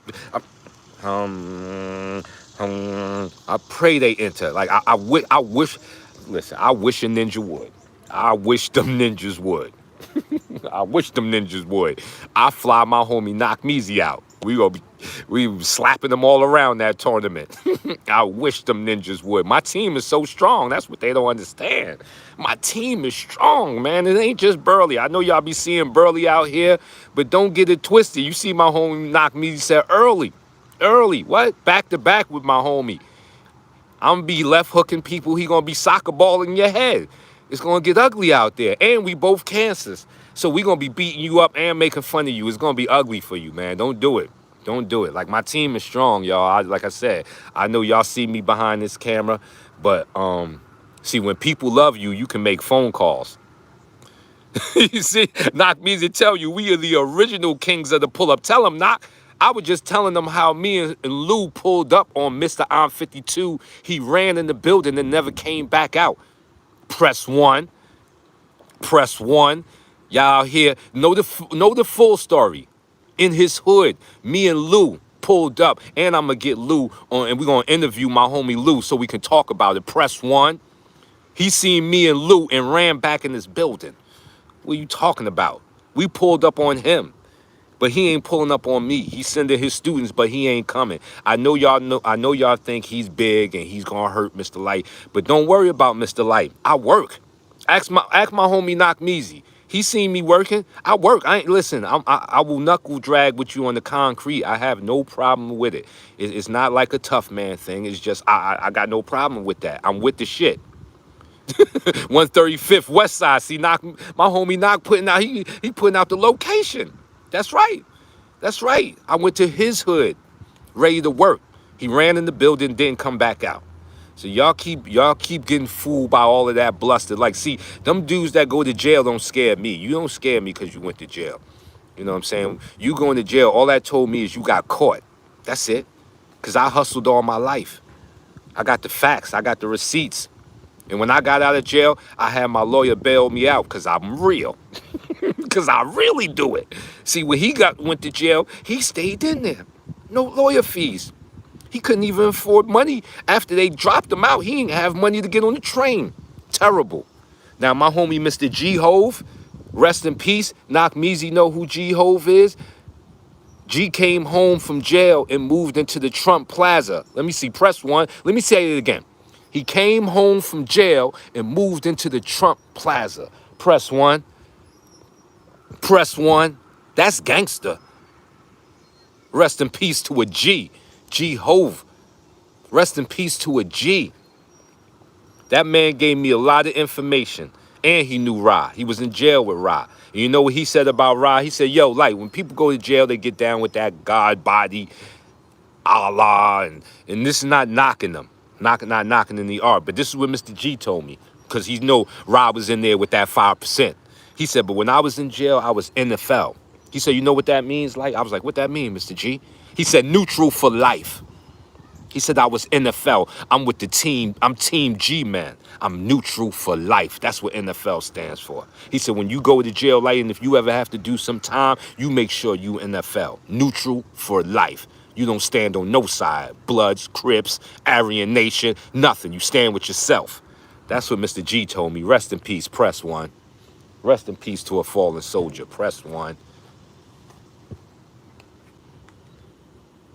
pray they enter. Like I wish. Listen, I wish a ninja would. I wish them ninjas would. I wish them ninjas would. I fly my homie Knockmeezy out. We slapping them all around that tournament. I wish them ninjas would. My team is so strong. That's what they don't understand. My team is strong, man. It ain't just Burley. I know y'all be seeing Burley out here, but don't get it twisted. You see my homie Knockmeezy said early. What? Back to back with my homie. I'm gonna be left hooking people. He gonna be soccer balling your head. It's gonna get ugly out there. And we both cancers. So we gonna be beating you up and making fun of you. It's gonna be ugly for you, man. Don't do it. Don't do it. Like, my team is strong, y'all. Like I said, I know y'all see me behind this camera, but see, when people love you, you can make phone calls. You see, Knockmeezy tell you we are the original kings of the pull-up. Tell him, Knock. I was just telling them how me and Lou pulled up on Mr. I'm 52. He ran in the building and never came back out. Press one. Press one. Y'all here know the full story. In his hood, me and Lou pulled up, and I'm gonna get Lou on, and we're gonna interview my homie Lou so we can talk about it. Press one. He seen me and Lou and ran back in his building. What are you talking about? We pulled up on him, but he ain't pulling up on me. He's sending his students, but he ain't coming. I know y'all think he's big and he's gonna hurt Mr. Light, but don't worry about Mr. Light. I work. Ask my homie Knock Meezy. He seen me working. I work. I will knuckle drag with you on the concrete. I have no problem with it. It's not like a tough man thing. It's just I got no problem with that. I'm with the shit. 135th West Side. See, Knock, my homie Knock putting out. He putting out the location. That's right. That's right. I went to his hood, ready to work. He ran in the building, didn't come back out. So y'all keep getting fooled by all of that bluster. Like, see, them dudes that go to jail don't scare me. You don't scare me because you went to jail. You know what I'm saying? You going to jail, all that told me is you got caught. That's it. Because I hustled all my life. I got the facts. I got the receipts. And when I got out of jail, I had my lawyer bail me out because I'm real. Because I really do it. See, when he went to jail, he stayed in there. No lawyer fees. He couldn't even afford money. After they dropped him out, he didn't have money to get on the train. Terrible. Now, my homie, Mr. G Hove, rest in peace. Knock Meezy know who G Hove is. G came home from jail and moved into the Trump Plaza. Let me see, press one. Let me say it again. He came home from jail and moved into the Trump Plaza. Press one. Press one. That's gangster. Rest in peace to a G. G Hove. Rest in peace to a G. That man gave me a lot of information. And he knew Ra. He was in jail with Ra. And you know what he said about Ra? He said, yo, like, when people go to jail, they get down with that God body, Allah, and this is not knocking them. Not knocking in the art. But this is what Mr. G told me. Because he know Ra was in there with that 5%. He said, but when I was in jail, I was NFL. He said, you know what that means? Like, I was like, what that mean, Mr. G? He said, neutral for life. He said, I was NFL. I'm with the team. I'm Team G, man. I'm neutral for life. That's what NFL stands for. He said, when you go to jail, like, and if you ever have to do some time, you make sure you NFL. Neutral for life. You don't stand on no side. Bloods, Crips, Aryan Nation, nothing. You stand with yourself. That's what Mr. G told me. Rest in peace. Press one. Rest in peace to a fallen soldier. Press one.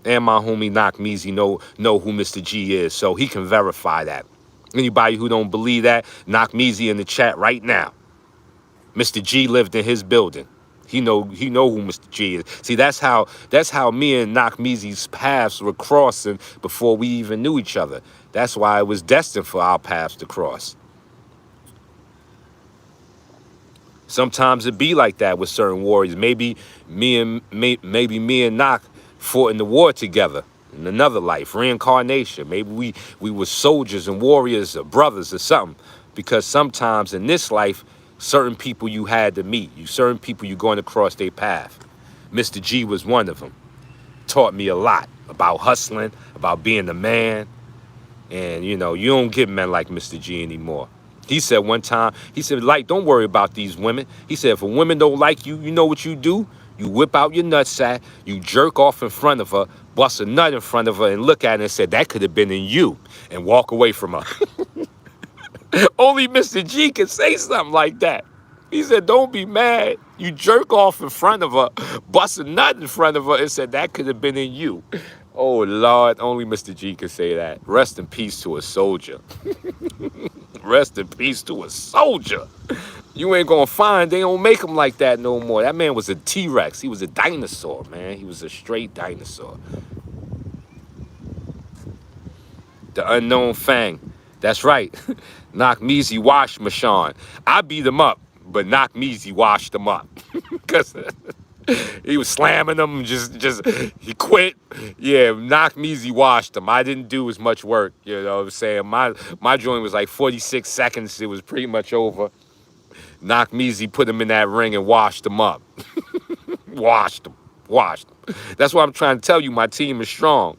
And my homie Knock Meezy know who Mr. G is, so he can verify that. Anybody who don't believe that, Knock Meezy in the chat right now. Mr. G lived in his building. He know who Mr. G is. See, that's how me and Knock Meezy's paths were crossing before we even knew each other. That's why it was destined for our paths to cross. Sometimes it be like that with certain warriors. Maybe me and Knock fought in the war together in another life, reincarnation. Maybe we were soldiers and warriors or brothers or something. Because sometimes in this life, certain people you had to meet. Certain people you're going to cross their path. Mr. G was one of them. Taught me a lot about hustling, about being a man. And, you know, you don't get men like Mr. G anymore. He said one time, he said, like, don't worry about these women. He said, if a woman don't like you, you know what you do? You whip out your nutsack, you jerk off in front of her, bust a nut in front of her, and look at her and say, that could have been in you, and walk away from her. Only Mr. G can say something like that. He said, don't be mad. You jerk off in front of her, bust a nut in front of her, and said, that could have been in you. Oh, Lord, only Mr. G can say that. Rest in peace to a soldier. Rest in peace to a soldier. You ain't gonna find, they don't make him like that no more. That man was a T-Rex. He was a dinosaur, man. He was a straight dinosaur. The unknown Fang. That's right. Knock Meezy washed Mashawn. I beat him up, but Knock Meezy washed him up. Because he was slamming him, he quit. Yeah, Knock Meezy washed him. I didn't do as much work, you know what I'm saying? My joint was like 46 seconds. It was pretty much over. Knock Meezy put him in that ring and washed him up. Washed him. That's why I'm trying to tell you my team is strong.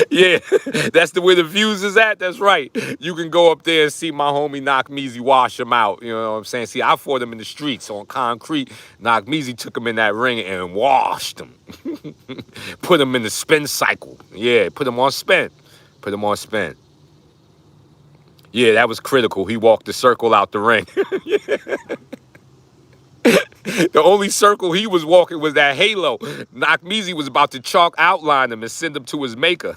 Yeah, that's the way the views is at. That's right. You can go up there and see my homie Knock Measy wash him out. You know what I'm saying? See, I fought him in the streets on concrete. Knock Measy took him in that ring and washed him. Put him in the spin cycle. Yeah, put him on spin. Put him on spin. Yeah, that was critical. He walked the circle out the ring. The only circle he was walking was that halo. Knock Measy was about to chalk outline him and send him to his maker.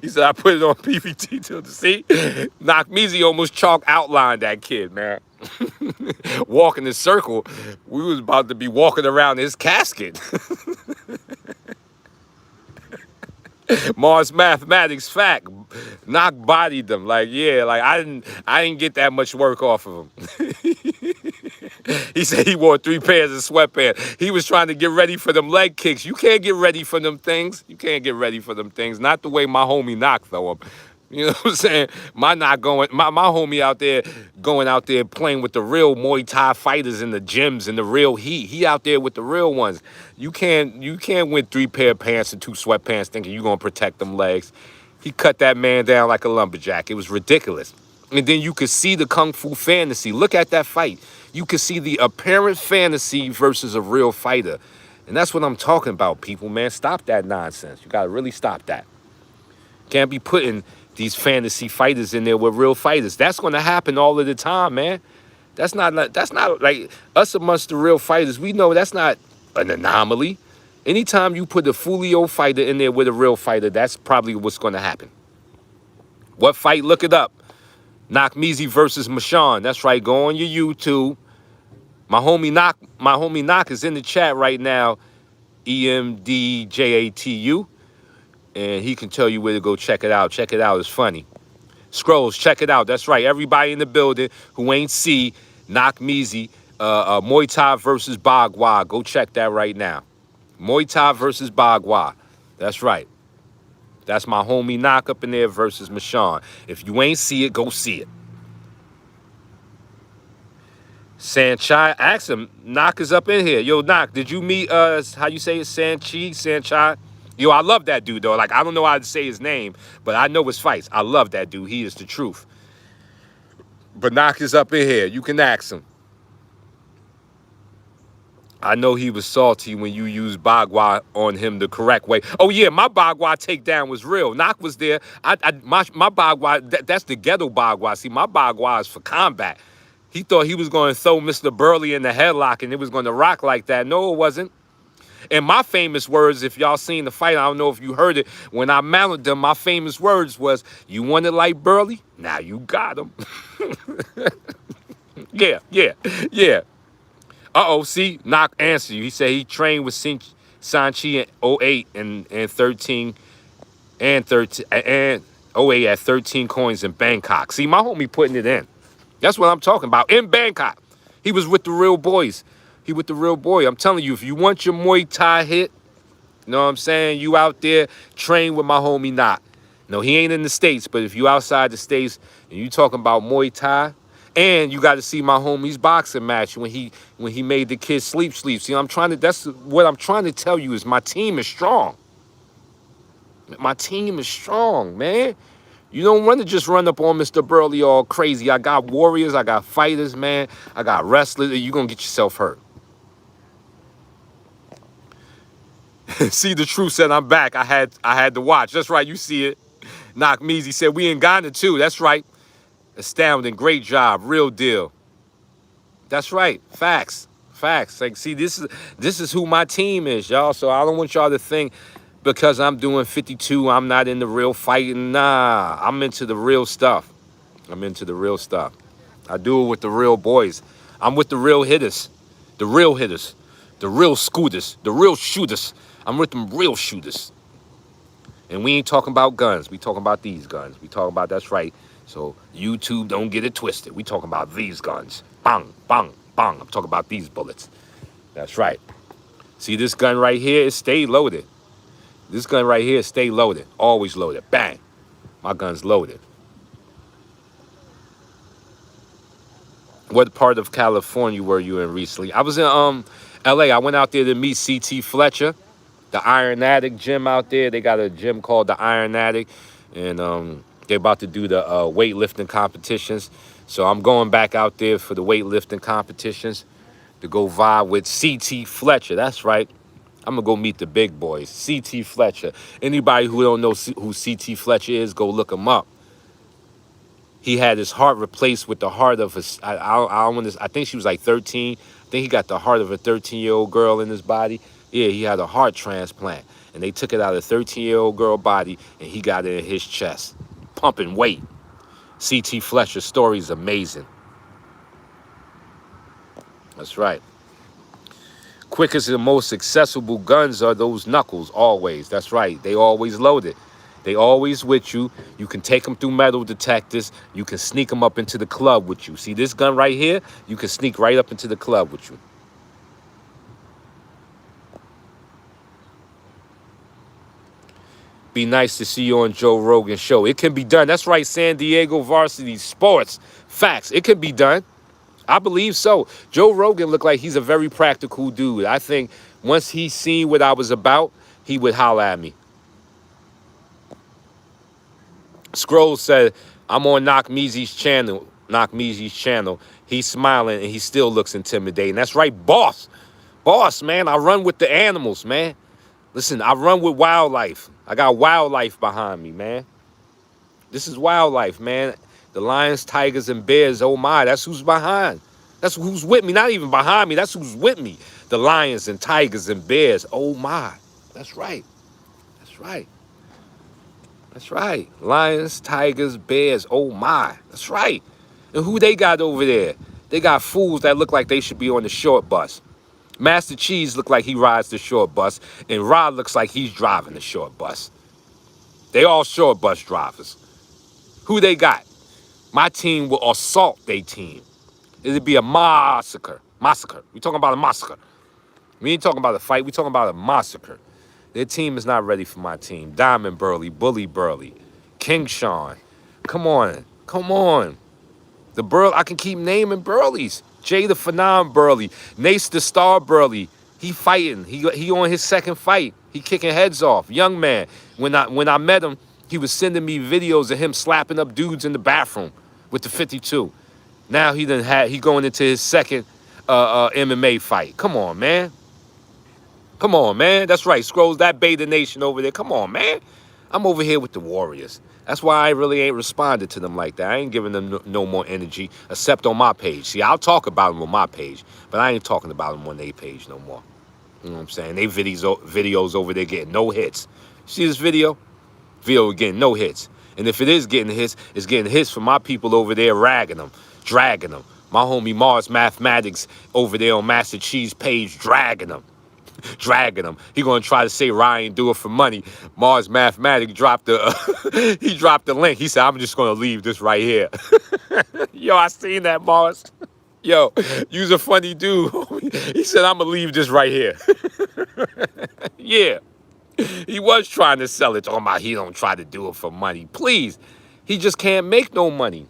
He said, I put it on PVT till the see. Knock Measy almost chalk outlined that kid, man. Walking the circle, we was about to be walking around his casket. Mars Mathematics fact. Knock bodied them. Like, yeah, like I didn't get that much work off of him. He said he wore 3 pairs of sweatpants. He was trying to get ready for them leg kicks. You can't get ready for them things. You can't get ready for them things. Not the way my homie Knock throw them. You know what I'm saying? My homie out there going out there playing with the real Muay Thai fighters in the gyms and the real heat. He out there with the real ones. You can't win 3 pair of pants and 2 sweatpants thinking you're gonna protect them legs. He cut that man down like a lumberjack. It was ridiculous. And then you could see the Kung Fu fantasy. Look at that fight. You could see the apparent fantasy versus a real fighter. And that's what I'm talking about, people, man. Stop that nonsense. You gotta really stop that. Can't be putting these fantasy fighters in there with real fighters. That's gonna happen all of the time, man. That's not like us amongst the real fighters. We know that's not an anomaly. Anytime you put a Fulio fighter in there with a real fighter, that's probably what's gonna happen. What fight? Look it up. Knock Measy versus Mashawn. That's right. Go on your YouTube. My homie Knock is in the chat right now. EMDJATU. And he can tell you where to go check it out. Check it out. It's funny. Scrolls, check it out. That's right. Everybody in the building who ain't see Knock Measy, Muay Thai versus Bagua. Go check that right now. Muay Thai versus Bagua. That's right. That's my homie Knock up in there versus Mashawn. If you ain't see it, go see it. Sanchai, ask him. Knock is up in here. Yo, Knock, did you meet, how you say it, Sanchai? Yo, I love that dude, though. Like, I don't know how to say his name, but I know his fights. I love that dude. He is the truth. But Knock is up in here. You can ask him. I know he was salty when you used Bagua on him the correct way. Oh, yeah, my Bagua takedown was real. Knock was there. My Bagua, that's the ghetto Bagua. See, my Bagua is for combat. He thought he was going to throw Mr. Burley in the headlock and it was going to rock like that. No, it wasn't. And my famous words, if y'all seen the fight, I don't know if you heard it, when I mounted them, my famous words was, you want it like Burley? Now you got him. Yeah. Uh-oh, see, Knock answered you. He said he trained with Sanchi in 08 and 13 and 08 at 13 coins in Bangkok. See, my homie putting it in. That's what I'm talking about. In Bangkok. He was with the real boys. He with the real boy. I'm telling you, if you want your Muay Thai hit, you know what I'm saying? You out there, train with my homie Knock. No, he ain't in the States, but if you outside the States and you talking about Muay Thai, and you got to see my homie's boxing match when he made the kid sleep. See, that's what I'm trying to tell you is my team is strong. My team is strong, man. You don't want to just run up on Mr. Burley all crazy. I got warriors, I got fighters, man. I got wrestlers. You're going to get yourself hurt. See, the truth said I'm back. I had to watch. That's right, you see it. Knock Measy said we in Ghana too. That's right. Astounding, great job, real deal. That's right, facts. Like, see, this is who my team is, y'all. So I don't want y'all to think because I'm doing 52, I'm not in the real fighting. Nah, I'm into the real stuff. I do it with the real boys. I'm with the real hitters, the real scooters, the real shooters. I'm with them real shooters. And we ain't talking about guns. We talking about these guns. We talking about, that's right. So YouTube, don't get it twisted. We talking about these guns. Bang, bang, bang. I'm talking about these bullets. That's right. See this gun right here? It stayed loaded. This gun right here stay loaded. Always loaded. Bang. My gun's loaded. What part of California were you in recently? I was in LA. I went out there to meet CT Fletcher. the Iron Addict gym out there. They got a gym called the Iron Addict, and they're about to do the weightlifting competitions. So I'm going back out there for the weightlifting competitions to go vibe with CT Fletcher. That's right. I'm going to go meet the big boys. CT Fletcher. Anybody who don't know who CT Fletcher is, go look him up. He had his heart replaced with the heart of I think she was like 13. I think he got the heart of a 13-year-old girl in his body. Yeah, he had a heart transplant. And they took it out of the 13-year-old girl body, and he got it in his chest. Pumping weight. CT Fletcher's story is amazing. That's right. Quickest and most accessible guns are those knuckles, always. That's right. They always loaded. They always with you. You can take them through metal detectors. You can sneak them up into the club with you. See this gun right here? You can sneak right up into the club with you. Be nice to see you on Joe Rogan's show. It can be done. That's right, San Diego Varsity Sports. Facts. It can be done. I believe so. Joe Rogan looked like he's a very practical dude. I think once he seen what I was about, he would holler at me. Scrolls said, I'm on Knock Meezy's channel. Knock Meezy's channel. He's smiling and he still looks intimidating. That's right, boss. Boss, man. I run with the animals, man. Listen, I run with wildlife. I got wildlife behind me, man. This is wildlife, man. The lions, tigers, and bears, oh my, that's who's behind. That's who's with me. Not even behind me, that's who's with me. The lions and tigers and bears, oh my. That's right. That's right. That's right. Lions, tigers, bears, oh my. That's right. And who they got over there? They got fools that look like they should be on the short bus. Master Cheese look like he rides the short bus, and Rod looks like he's driving the short bus. They all short bus drivers. Who they got? My team will assault their team. It'll be a massacre. Massacre. We talking about a massacre. We ain't talking about a fight. We talking about a massacre. Their team is not ready for my team. Diamond Burley, Bully Burley, King Sean. Come on. Come on. The Burley, I can keep naming Burleys. Jay the Phenom Burley. Nace the Star Burley. He fighting. He on his second fight. He kicking heads off. Young man. When I met him, he was sending me videos of him slapping up dudes in the bathroom with the 52. Now he going into his second MMA fight. Come on, man. Come on, man. That's right. Scrolls, that Beta Nation over there. Come on, man. I'm over here with the Warriors. That's why I really ain't responded to them like that. I ain't giving them no more energy, except on my page. See, I'll talk about them on my page, but I ain't talking about them on their page no more. You know what I'm saying? They videos over there getting no hits. See this video? Video getting no hits. And if it is getting hits, it's getting hits from my people over there ragging them, dragging them. My homie Mars Mathematics over there on Master Cheese page dragging them. Dragging him. He gonna try to say Ryan do it for money. Mars Mathematics dropped the he dropped the link. He said, I'm just gonna leave this right here. Yo, I seen that, Mars. Yo, you's a funny dude. He said, I'm gonna leave this right here. Yeah. He was trying to sell it. Talking about he don't try to do it for money. Please. He just can't make no money.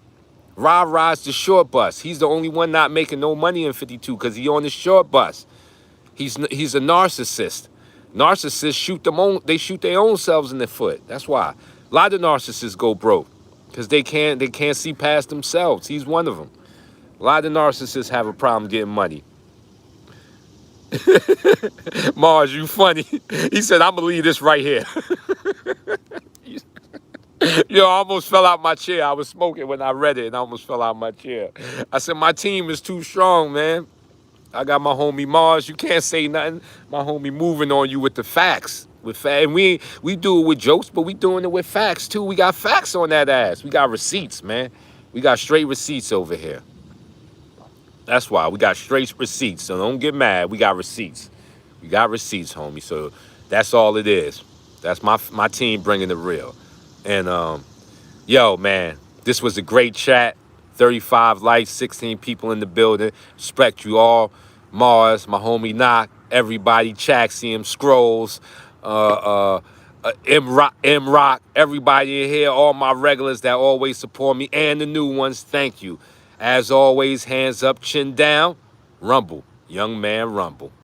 Rob rides the short bus. He's the only one not making no money in 52 because he on the short bus. He's a narcissist. Narcissists shoot their own selves in the foot. That's why. A lot of narcissists go broke because they can't see past themselves. He's one of them. A lot of narcissists have a problem getting money. Mars, you funny. He said, I'm gonna leave this right here. Yo, I almost fell out my chair. I was smoking when I read it and I almost fell out my chair. I said, my team is too strong, man. I got my homie Mars. You can't say nothing. My homie moving on you with the facts. And we do it with jokes, but we doing it with facts too. We got facts on that ass. We got receipts, man. We got straight receipts over here. That's why we got straight receipts. So don't get mad. We got receipts. We got receipts, homie. So that's all it is. That's my team bringing the real. And yo, man, this was a great chat. 35 likes, 16 people in the building. Respect you all. Mars, my homie Knock, everybody, Chaxium, Scrolls, M-Rock, everybody in here, all my regulars that always support me, and the new ones, thank you. As always, hands up, chin down, rumble, young man, rumble.